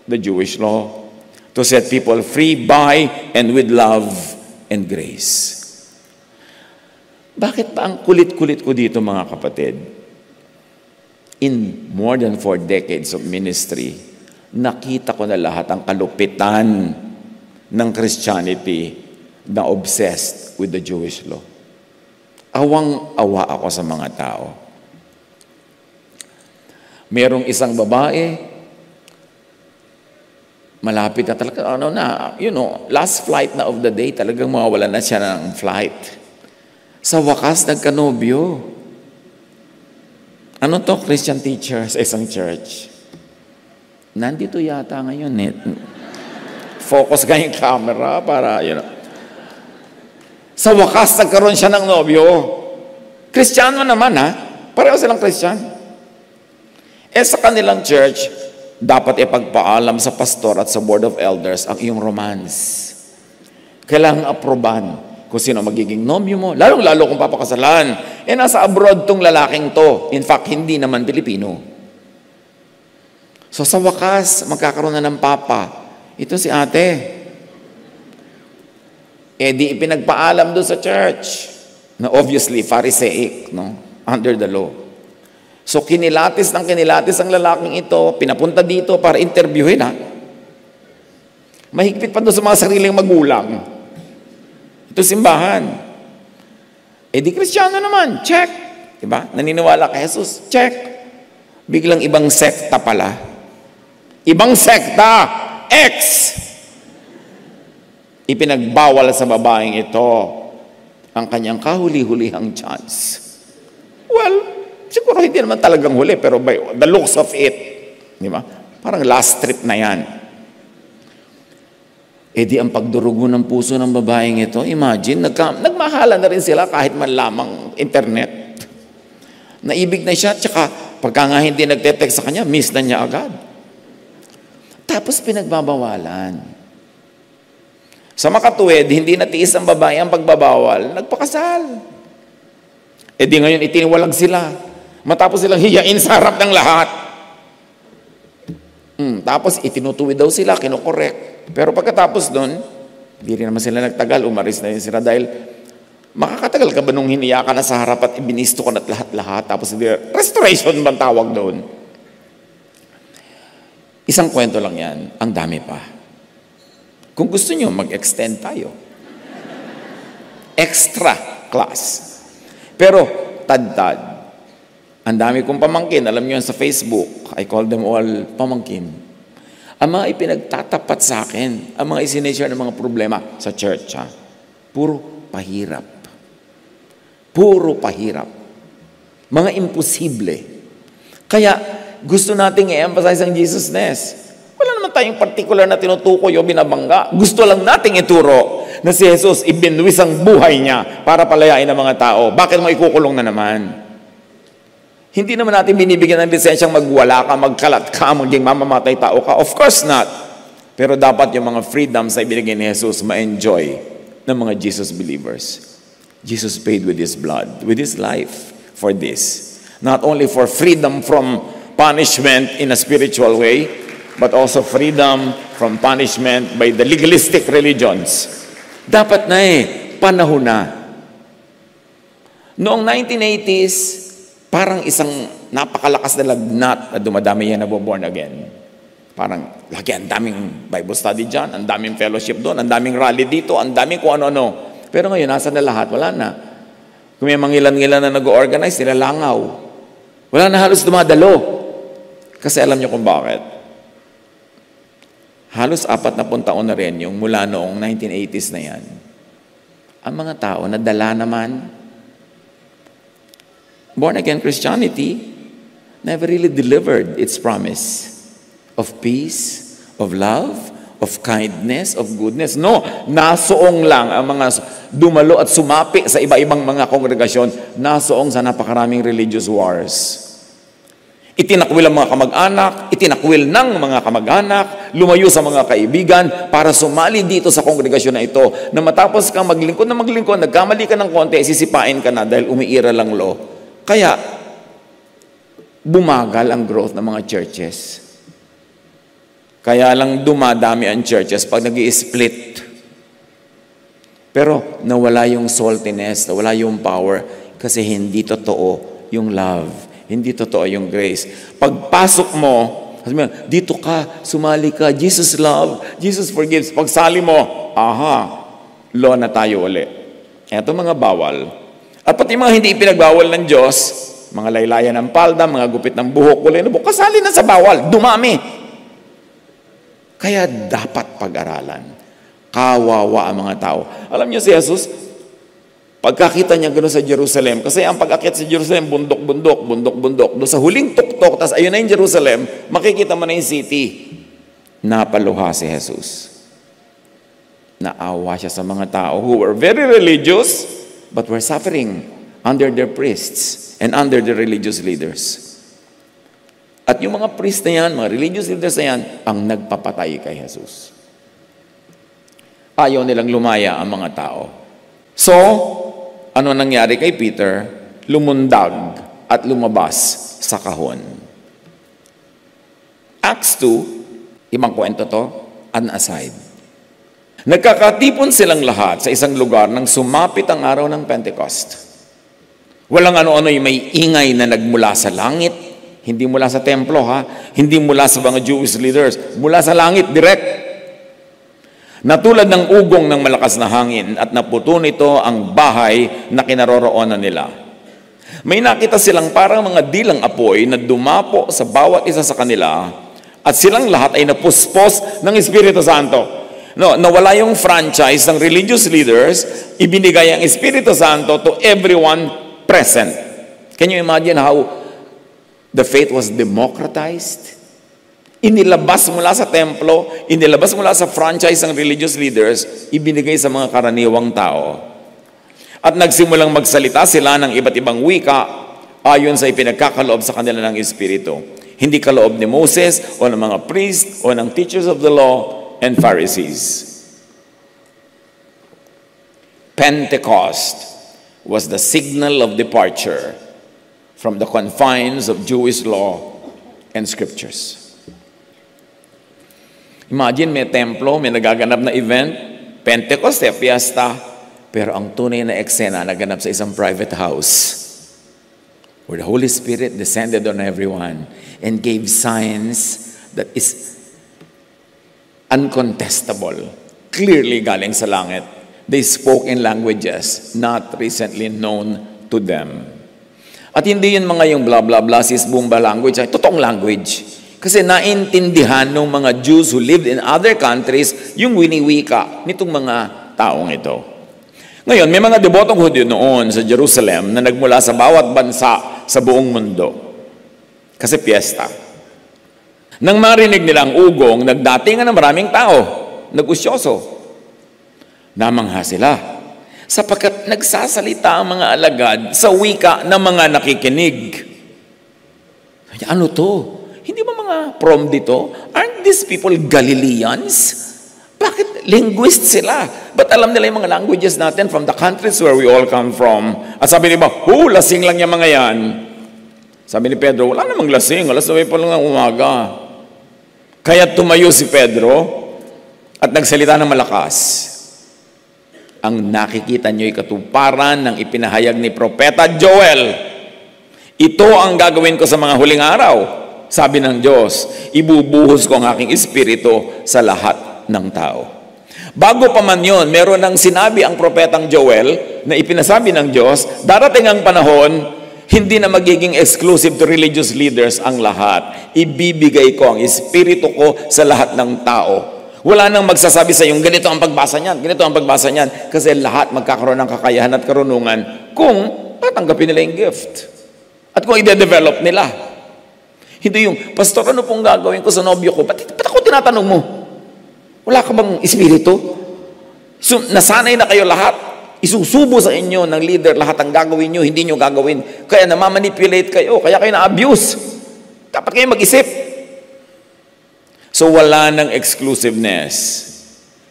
the Jewish law, to set people free by and with love and grace. Bakit pa ang kulit-kulit ko dito mga kapatid? In more than 4 decades of ministry, nakita ko na lahat ang kalupitan ng Christianity na obsessed with the Jewish law. Awang-awa ako sa mga tao. Merong isang babae, malapit na talaga, last flight na of the day, talagang mawawala na siya ng flight. Sa wakas, nagkanobyo. Ano to, Christian teacher sa isang church? Nandito yata ngayon eh. Focus ka yung camera para, Sa wakas, nagkaroon siya ng nobyo. Kristiyano naman ha. Pareho silang Christian. Sa kanilang church, dapat ipagpaalam sa pastor at sa board of elders ang iyong romance. Kailangang aproban kung sino magiging nobyo mo. Lalong-lalo kung papakasalan. Nasa abroad tong lalaking to. In fact, hindi naman Pilipino. So sa wakas, magkakaroon na ng papa. Ito si ate. Di ipinagpaalam doon sa church. Na obviously, Pharisaic, under the law. So kinilatis ang lalaking ito, pinapunta dito para interviewin ha. Mahigpit pa doon sa mga sariling magulang. Ito simbahan. Di Kristiyano naman, check. Diba? Naniniwala kay Jesus, check. Biglang ibang sekta pala. Ibang sekta, X. Ipinagbawal sa babaeng ito ang kanyang kahuli-hulihang chance Well, siguro hindi naman talagang huli, pero by the looks of it, di ba? Parang last trip na yan. E di ang pagdurugo ng puso ng babaeng ito, imagine, nagmahala na rin sila kahit man lamang internet. Naibig na siya, tsaka pagka nga hindi nagte-text sa kanya, miss na niya agad. Tapos pinagbabawalan. Sa makatuwid, hindi natiis ang babae ang pagbabawal, nagpakasal. E di ngayon, itiniwalag sila. Matapos silang hiyain sa harap ng lahat. Tapos itinutuwi daw sila, kinokorek. Pero pagkatapos doon, hindi rin naman sila nagtagal, umaris na rin sila dahil makakatagal ka ba nung hiniya ka na sa harap at ibinisto ka na lahat-lahat, tapos restoration bang tawag doon? Isang kwento lang yan, ang dami pa. Kung gusto nyo, mag-extend tayo. Extra class. Pero, tad-tad, ang dami kong pamangkin, alam nyo yan sa Facebook, I call them all pamangkin. Ang mga ipinagtatapat sa akin, ang mga isineshare ng mga problema sa church, puro pahirap. Puro pahirap. Mga imposible. Kaya gusto nating i-emphasize ang Jesusness. Wala naman tayong particular na tinutukoy o binabangga. Gusto lang nating ituro na si Jesus ibinwis ang buhay niya para palayain ang mga tao. Bakit mo ikukulong na naman? Hindi naman natin binibigyan ng lisensyang magwala ka, magkalat ka, maging mamamatay tao ka. Of course not. Pero dapat yung mga freedoms na ibinigay ni Jesus ma-enjoy ng mga Jesus believers. Jesus paid with His blood, with His life for this. Not only for freedom from punishment in a spiritual way, but also freedom from punishment by the legalistic religions. Dapat na panahon na. Noong 1980s, parang isang napakalakas na lagnat na dumadami yan na born again. Parang lagi ang daming Bible study dyan, ang daming fellowship doon, ang daming rally dito, ang daming kung ano-ano. Pero ngayon, nasa na lahat? Wala na. Kung may mangilan-ngilan na nag-organize, sila langaw. Wala na halos dumadalo. Kasi alam niyo kung bakit. Halos 40 taon na rin yung mula noong 1980s na yan. Ang mga tao nadala naman. Born-again Christianity never really delivered its promise of peace, of love, of kindness, of goodness. No, nasoong lang ang mga dumalo at sumapi sa iba-ibang mga kongregasyon, nasoong sa napakaraming religious wars. Itinakwil ang mga kamag-anak, itinakwil ng mga kamag-anak, lumayo sa mga kaibigan para sumali dito sa kongregasyon na ito, na matapos kang maglingkod, nagkamali ka ng konti, sisipain ka na dahil umiiral ang law. Kaya, bumagal ang growth ng mga churches. Kaya lang dumadami ang churches pag nag-i-split. Pero nawala yung saltiness, nawala yung power kasi hindi totoo yung love. Hindi totoo yung grace. Pagpasok mo, dito ka, sumali ka, Jesus love, Jesus forgives. Pagsali mo, law na tayo uli. Ito mga bawal. At pati mga hindi ipinagbawal ng Diyos, mga laylayan ng palda, mga gupit ng buhok, kulay ng buhok, kasali na sa bawal, dumami. Kaya dapat pag-aralan. Kawawa ang mga tao. Alam niyo si Jesus, pagkakita niya gano'n sa Jerusalem, kasi ang pag-akit sa Jerusalem, bundok-bundok. Doon sa huling tuktok, tas ayun na yung Jerusalem, makikita mo na yung city. Napaluha si Jesus. Naawa siya sa mga tao who were very religious, but were suffering under their priests and under the religious leaders. At yung mga priest na yan, mga religious leaders na yan, ang nagpapatay kay Jesus. Ayaw nilang lumaya ang mga tao. So, ano nangyari kay Peter? Lumundag at lumabas sa kahon. Acts 2, ibang kwento to, an aside. Nagkakatipon silang lahat sa isang lugar nang sumapit ang araw ng Pentecost. Walang ano-ano yung may ingay na nagmula sa langit, hindi mula sa templo hindi mula sa mga Jewish leaders, mula sa langit direct. Natulad ng ugong ng malakas na hangin at naputo nito ang bahay na kinaroroonan nila. May nakita silang parang mga dilang apoy na dumapo sa bawat isa sa kanila at silang lahat ay napuspos ng Espiritu Santo. No, nawala yung franchise ng religious leaders, ibinigay ang Espiritu Santo to everyone present. Can you imagine how the faith was democratized? Inilabas mula sa templo, inilabas mula sa franchise ng religious leaders, ibinigay sa mga karaniwang tao. At nagsimulang magsalita sila ng iba't ibang wika ayon sa ipinagkakaloob sa kanila ng Espiritu. Hindi kaloob ni Moses o ng mga priests o ng teachers of the law and Pharisees. Pentecost was the signal of departure from the confines of Jewish law and scriptures. Imagine, may templo, may nagaganap na event, Pentecost, fiesta, pero ang tunay na eksena naganap sa isang private house where the Holy Spirit descended on everyone and gave signs that is uncontestable, clearly galing sa langit. They spoke in languages not recently known to them. At hindi yun mga yung blah blah blah sis bumba language, ay totoong language. Kasi naintindihan ng mga Jews who lived in other countries yung winiwika nitong mga taong ito. Ngayon, may mga debotong Hudyo noon sa Jerusalem na nagmula sa bawat bansa sa buong mundo. Kasi piyesta. Nang marinig nila ang ugong, nagdatingan ng maraming tao, nag-usyoso. Namangha sila, sapagkat nagsasalita ang mga alagad sa wika ng mga nakikinig. Ano to? Hindi ba mga prom dito? Aren't these people Galileans? Bakit linguist sila? But alam nila yung mga languages natin from the countries where we all come from. At sabi nila, lasing lang yung mga yan. Sabi ni Pedro, wala namang lasing. Alas 9 pa lang ng umaga. Kaya tumayo si Pedro at nagsalita ng malakas. Ang nakikita niyo'y katuparan ng ipinahayag ni Propeta Joel. Ito ang gagawin ko sa mga huling araw. Sabi ng Diyos, ibubuhos ko ang aking espiritu sa lahat ng tao. Bago pa man yun, meron nang sinabi ang propetang Joel na ipinasabi ng Diyos, darating ang panahon, hindi na magiging exclusive to religious leaders ang lahat. Ibibigay ko ang espiritu ko sa lahat ng tao. Wala nang magsasabi sa yung ganito ang pagbasa niyan, ganito ang pagbasa niyan, kasi lahat magkakaroon ng kakayahan at karunungan kung tatanggapin nila yung gift. At kung i-develop nila. Hindi yung, Pastor, ano pong gagawin ko sa nobyo ko? Ba't ako tinatanong mo? Wala ka bang espiritu? So, nasanay na kayo lahat. Isusubo sa inyo ng leader lahat ang gagawin nyo, hindi nyo gagawin. Kaya namamanipulate kayo, kaya kayo na-abuse. Dapat kayo mag-isip. So, wala ng exclusiveness,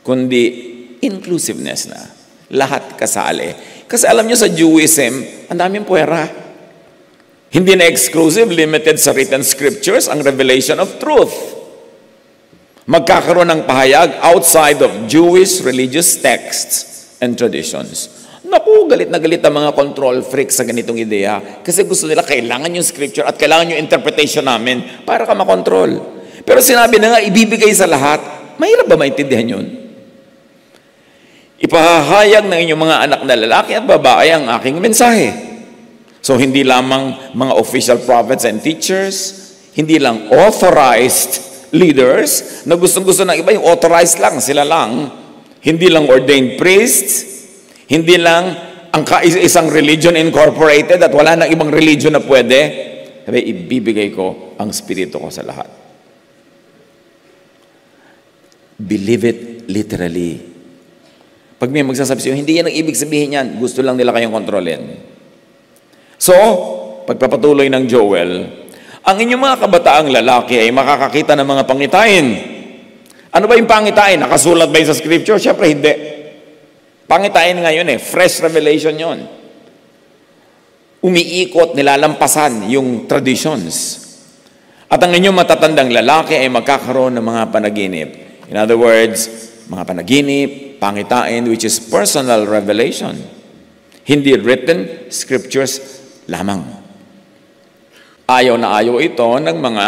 kundi inclusiveness na. Lahat kasali. Kasi alam nyo sa Jewism, ang daming puwera. Hindi na exclusive, limited sa written scriptures, ang revelation of truth. Magkakaroon ng pahayag outside of Jewish religious texts and traditions. Naku, galit na galit ang mga control freaks sa ganitong ideya. Kasi gusto nila, kailangan yung scripture at kailangan yung interpretation namin para ka makontrol. Pero sinabi na nga, ibibigay sa lahat. Mahirap ba maintindihan yun? Ipahahayag ng inyong mga anak na lalaki at babae ang aking mensahe. So, hindi lamang mga official prophets and teachers, hindi lang authorized leaders, na gustong-gusto ng iba, yung authorized lang, sila lang. Hindi lang ordained priests, hindi lang ang isang religion incorporated at wala nang ibang religion na pwede. Sabi, ibibigay ko ang spirito ko sa lahat. Believe it literally. Pag may magsasabi sa'yo, hindi yan ang ibig sabihin yan, gusto lang nila kayong kontrolin. So, pagpapatuloy ng Joel, ang inyong mga kabataang lalaki ay makakakita ng mga pangitain. Ano ba yung pangitain? Nakasulat ba yun sa scripture? Siyempre, hindi. Pangitain ngayon fresh revelation yon. Umiikot, nilalampasan yung traditions. At ang inyong matatandang lalaki ay magkakaroon ng mga panaginip. In other words, mga panaginip, pangitain, which is personal revelation. Hindi written scriptures lamang. Ayaw na ayaw ito ng mga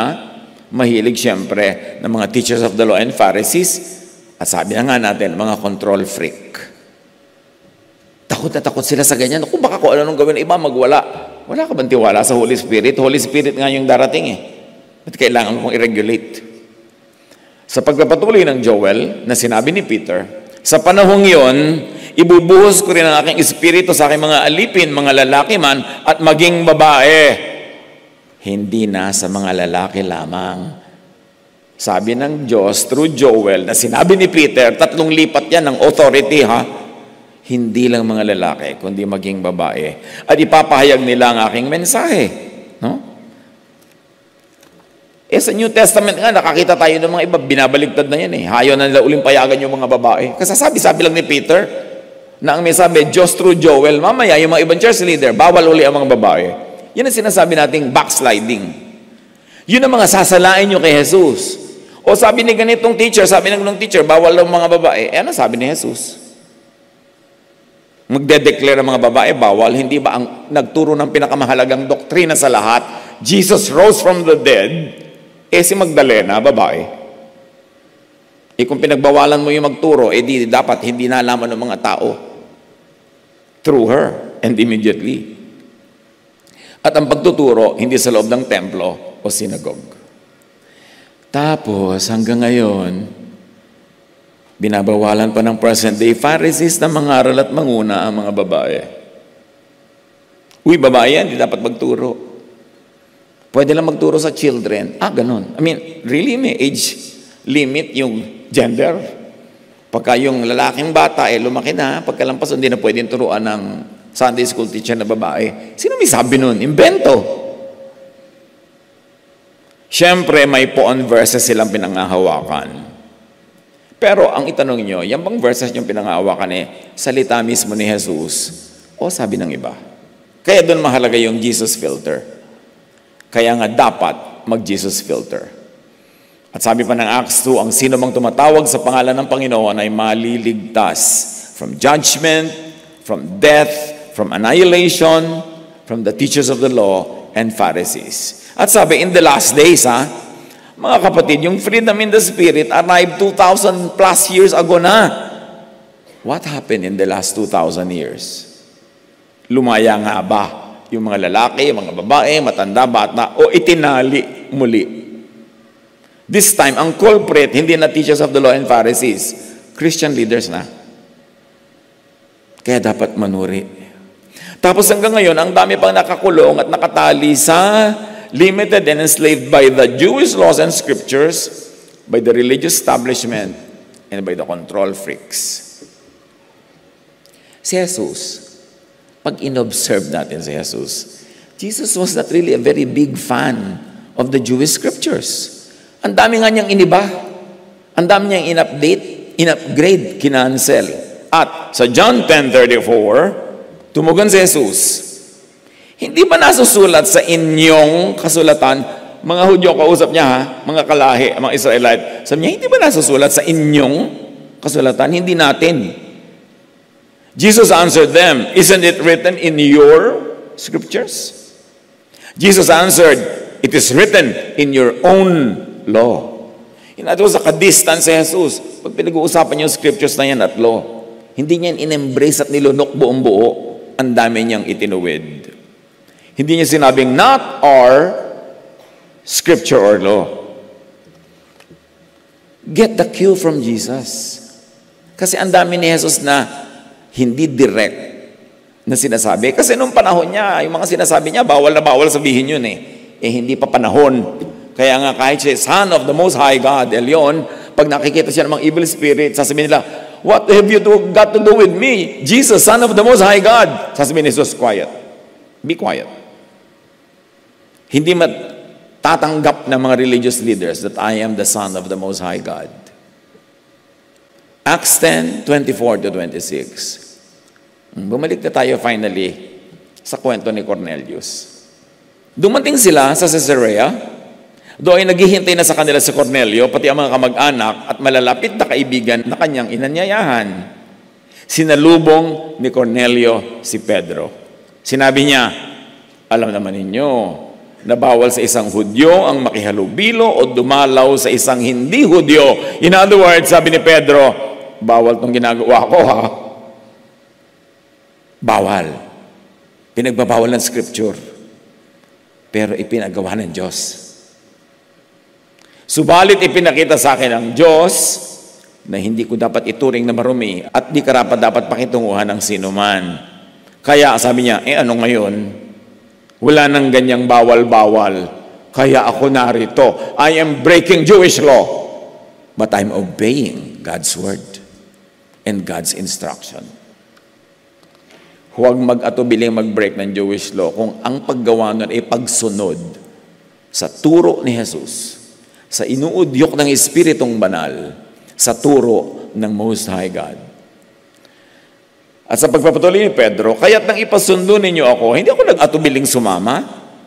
mahilig siyempre ng mga teachers of the law and Pharisees. At sabi na nga natin, mga control freak. Takot na takot sila sa ganyan. Kung baka kung ano nung gawin iba, magwala. Wala ka bang tiwala sa Holy Spirit? Holy Spirit nga yung darating At kailangan mong i-regulate. Sa pagpapatuloy ng Joel, na sinabi ni Peter, sa panahong yon, Ibubuhos ko rin ang aking espiritu sa aking mga alipin, mga lalaki man, at maging babae. Hindi na sa mga lalaki lamang. Sabi ng Diyos through Joel, na sinabi ni Peter, 3 lipat yan ng authority, ha? Hindi lang mga lalaki, kundi maging babae. At ipapahayag nila ang aking mensahe. No? Sa New Testament nga, nakakita tayo ng mga iba, binabaligtad na yan eh. Hayo na nila uling payagan yung mga babae. Kasi sabi lang ni Peter, na ang may sabi, Diyos through Joel, mamaya yung mga ibang church leader, bawal uli ang mga babae. Yan ang sinasabi nating backsliding. Yun ang mga sasalain nyo kay Jesus. O sabi ni ganitong teacher, sabi ng teacher, bawal ang mga babae. Ano sabi ni Jesus? Magde-declare ang mga babae, bawal. Hindi ba ang nagturo ng pinakamahalagang doktrina sa lahat? Jesus rose from the dead. Si Magdalena, babae. Kung pinagbawalan mo yung magturo, di dapat hindi nalaman ng mga tao. Through her, and immediately. At ang pagtuturo, hindi sa loob ng templo o synagogue. Tapos, hanggang ngayon, binabawalan pa ng present day Pharisees na mangaral at manguna ang mga babae. Uy, babae yan, hindi dapat magturo. Pwede lang magturo sa children. Ganun. Really, may age limit yung gender. Pagka yung lalaking bata, lumaki na, pagkalampas, hindi na pwedeng turuan ng Sunday school teacher na babae. Sino may sabi nun? Invento. Siyempre, may poon verses silang pinangahawakan. Pero ang itanong nyo, yung bang verses yung pinangahawakan salita mismo ni Jesus o sabi ng iba? Kaya doon mahalaga yung Jesus filter. Kaya nga dapat mag-Jesus filter. At sabi pa ng Acts 2, ang sino mang tumatawag sa pangalan ng Panginoon ay maliligtas from judgment, from death, from annihilation, from the teachers of the law and Pharisees. At sabi, in the last days, mga kapatid, yung freedom in the Spirit arrived 2,000 plus years ago na. What happened in the last 2,000 years? Lumaya nga ba yung mga lalaki, yung mga babae, matanda, bata, o itinali muli? This time, ang culprit, hindi na teachers of the law and Pharisees, Christian leaders na. Kaya dapat manuri. Tapos hanggang ngayon, ang dami pang nakakulong at nakatali sa limited and enslaved by the Jewish laws and scriptures, by the religious establishment, and by the control freaks. Si Jesus, pag inobserve natin si Jesus, Jesus was not really a very big fan of the Jewish scriptures. Ang dami nga niyang iniba. Ang dami niyang in-upgrade, kinancel. At sa John 10:34, tumugon si Jesus, hindi ba nasusulat sa inyong kasulatan, mga Hudyo, kausap niya mga kalahi, mga Israelite, sabi niya, hindi ba nasusulat sa inyong kasulatan? Hindi natin. Jesus answered them, isn't it written in your scriptures? Jesus answered, it is written in your own law. In other words, nakadistance si Jesus. Pag pinag-uusapan yung scriptures na yan at law, hindi niya in-embrace at nilunok buong buo, ang dami niyang itinuwid. Hindi niya sinabing, not our scripture or law. Get the cue from Jesus. Kasi ang dami ni Jesus na hindi direct na sinasabi. Kasi nung panahon niya, yung mga sinasabi niya, bawal na bawal sabihin yun hindi pa panahon. Kaya nga kahit siya, Son of the Most High God, Elyon, pag nakikita siya ng mga evil spirit, sasabihin nila, what have you got to do with me? Jesus, Son of the Most High God. Sasabihin ni Jesus, quiet. Be quiet. Hindi matatanggap ng mga religious leaders that I am the Son of the Most High God. Acts 10:24-26. Bumalik na tayo finally sa kwento ni Cornelius. Dumating sila sa Caesarea, doon ay naghihintay na sa kanila si Cornelio, pati ang mga kamag-anak at malalapit na kaibigan na kanyang inanyayahan. Sinalubong ni Cornelio si Pedro. Sinabi niya, alam naman ninyo, na bawal sa isang Hudyo ang makihalubilo o dumalaw sa isang hindi Hudyo. In other words, sabi ni Pedro, bawal tong ginagawa ko Bawal. Pinagbabawal ng scripture. Pero ipinagawa ng Diyos. Subalit ipinakita sa akin ng Diyos na hindi ko dapat ituring na marumi at di karapat dapat pakitunguhan ng sinuman. Kaya sabi niya, ano ngayon? Wala nang ganyang bawal-bawal. Kaya ako narito. I am breaking Jewish law. But I'm obeying God's word and God's instruction. Huwag mag-atubiling mag-break ng Jewish law kung ang paggawa nun ay pagsunod sa turo ni Jesus, sa inuudyok ng Espiritong Banal, sa turo ng Most High God. At sa pagpapatuloy ni Pedro, kaya't nang ipasundo ninyo ako, hindi ako nag-atubiling sumama.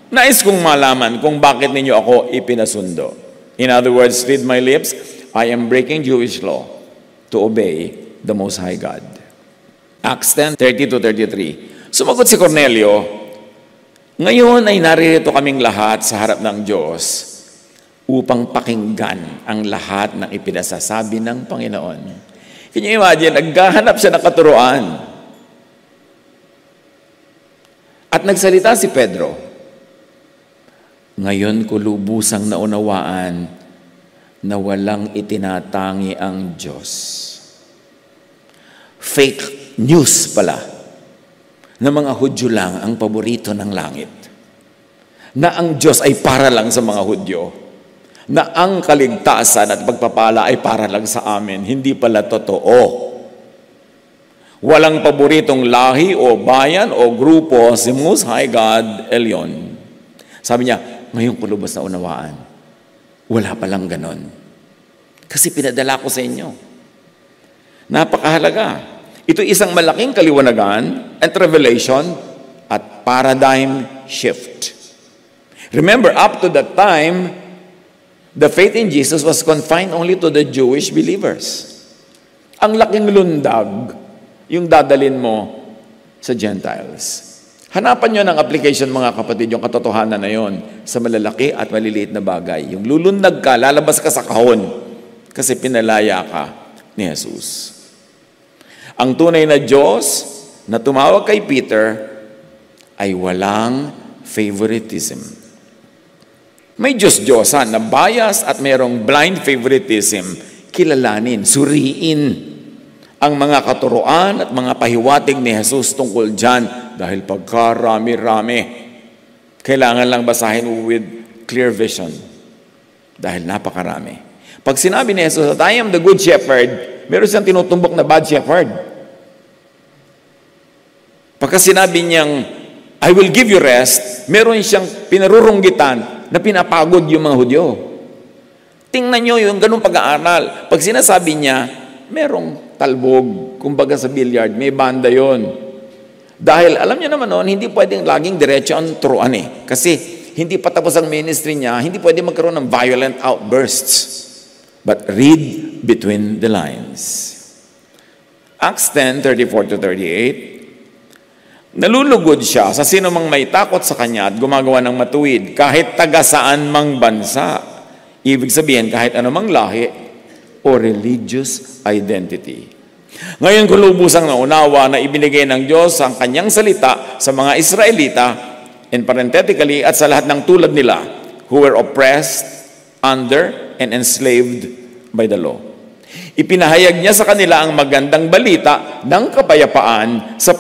Nais kong malaman kung bakit ninyo ako ipinasundo. In other words, read my lips, I am breaking Jewish law to obey the Most High God. Acts 10:30-33. Sumagot si Cornelio, ngayon ay naririto kaming lahat sa harap ng Diyos upang pakinggan ang lahat ng ipinasasabi ng Panginoon. Can you imagine, naghahanap siya ng katuruan. At nagsalita si Pedro, ngayon ko lubusang naunawaan na walang itinatangi ang Diyos. Fake news pala na mga Hudyo lang ang paborito ng langit. Na ang Diyos ay para lang sa mga Hudyo. Na ang kaligtasan at pagpapala ay para lang sa amin. Hindi pala totoo. Walang paboritong lahi o bayan o grupo si Most High God Elyon. Sabi niya, ngayon ko lubos na unawaan. Wala palang ganon. Kasi pinadala ko sa inyo. Napakahalaga. Ito isang malaking kaliwanagan and revelation at paradigm shift. Remember, up to that time, the faith in Jesus was confined only to the Jewish believers. Ang laking lundag, yung dadalin mo sa Gentiles. Hanapan nyo ng application, mga kapatid, yung katotohanan na yon sa malalaki at maliliit na bagay. Yung lulundag ka, lalabas ka sa kahon kasi pinalaya ka ni Jesus. Ang tunay na Diyos na tumawag kay Peter ay walang favoritism. May Diyos-Diyosan na bias at mayroong blind favoritism. Kilalanin, suriin ang mga katuruan at mga pahiwatig ni Jesus tungkol dyan dahil pagkarami-rami. Kailangan lang basahin with clear vision dahil napakarami. Pag sinabi ni Jesus that I am the good shepherd, meron siyang tinutumbok na bad shepherd. Pagka sinabi niyang, I will give you rest, meron siyang pinarurunggitan na pinapagod yung mga Hudyo. Tingnan nyo yung ganung pag-aaral. Pag sinasabi niya, merong talbog, kumbaga sa billiard, may banda yon. Dahil alam niyo naman noon, hindi pwedeng laging diretso ang turuan eh. Kasi hindi pa tapos ang ministry niya, hindi pwede magkaroon ng violent outbursts. But read between the lines. Acts 10:34-38. Nalulugod siya sa sino mang may takot sa kanya at gumagawa ng matuwid, kahit taga saan mang bansa. Ibig sabihin, kahit anumang lahi o religious identity. Ngayon ko lubusang naunawa na ibinigay ng Diyos ang kanyang salita sa mga Israelita, and parenthetically, at sa lahat ng tulad nila, who were oppressed under and enslaved by the law. Ipinahayag niya sa kanila ang magandang balita ng kapayapaan sa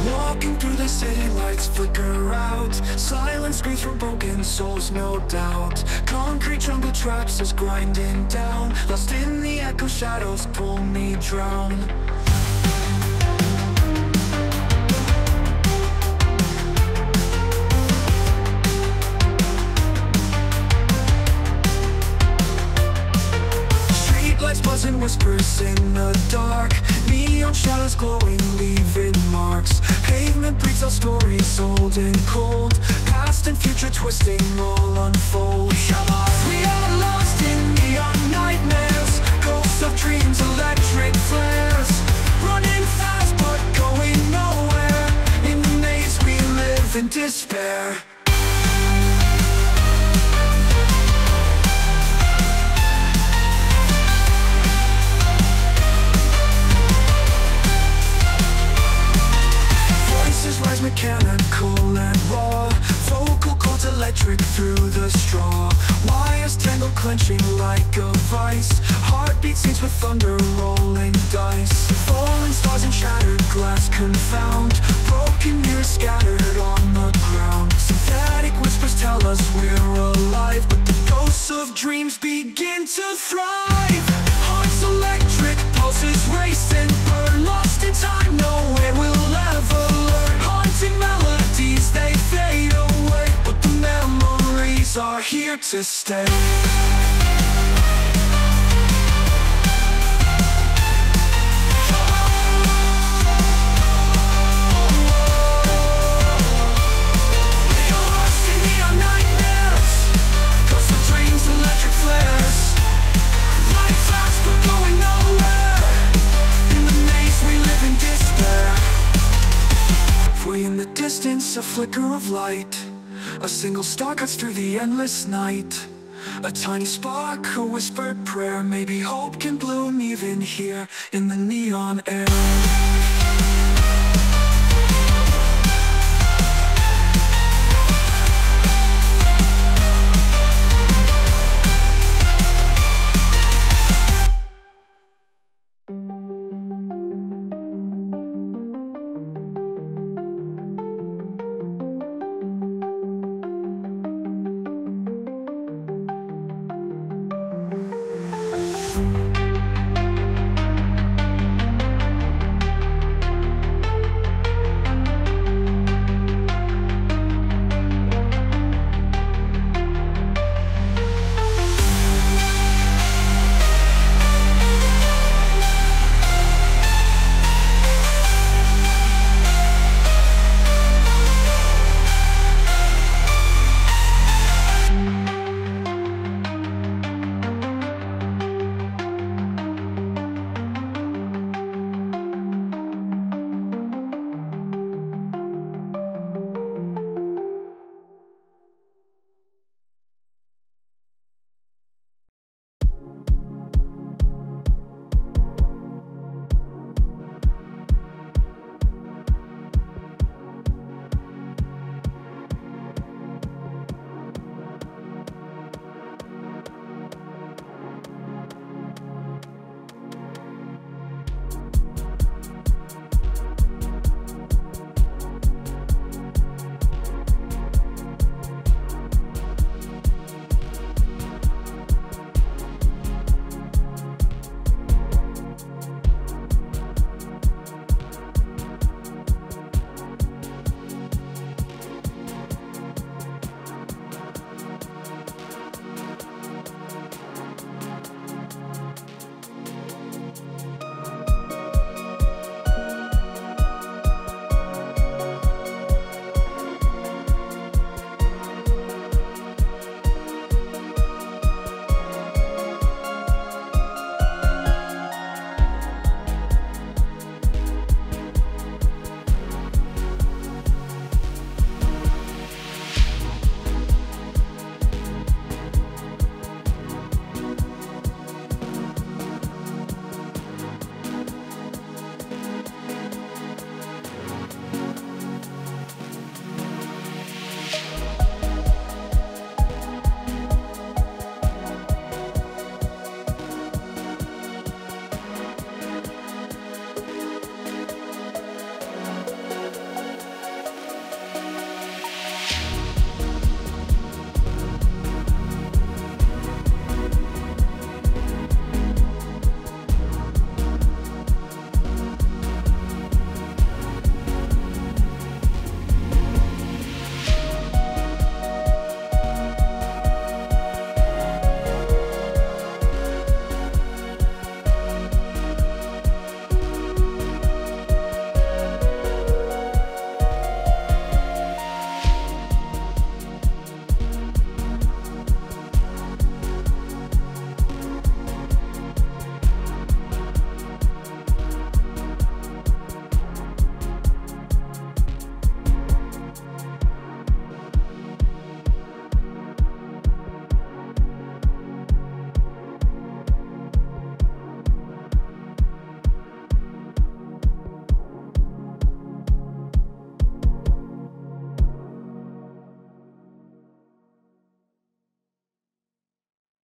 Walking through the city, lights flicker out. Silent screams from broken souls, no doubt. Concrete jungle traps us grinding down. Lost in the echo, shadows pull me drown. Streetlights buzzing, whispers in the dark. Neon shadows glowing, leaving marks. Pavement breathes our stories, old and cold. Past and future twisting, all unfold. We are lost in neon nightmares. Ghosts of dreams, electric flares. Running fast but going nowhere. In the maze we live in despair. Rise mechanical and raw. Vocal cords electric through the straw. Wires tangled, clenching like a vice. Heartbeat scenes with thunder, rolling dice. Falling stars and shattered glass confound. Broken mirrors scattered on the ground. Synthetic whispers tell us we're alive, but the ghosts of dreams begin to thrive. Hearts electric, pulses racing. We're lost in time, nowhere we'll ever learn. Haunting melodies, they fade away, but the memories are here to stay. In the distance, a flicker of light. A single star cuts through the endless night. A tiny spark, a whispered prayer. Maybe hope can bloom even here in the neon air.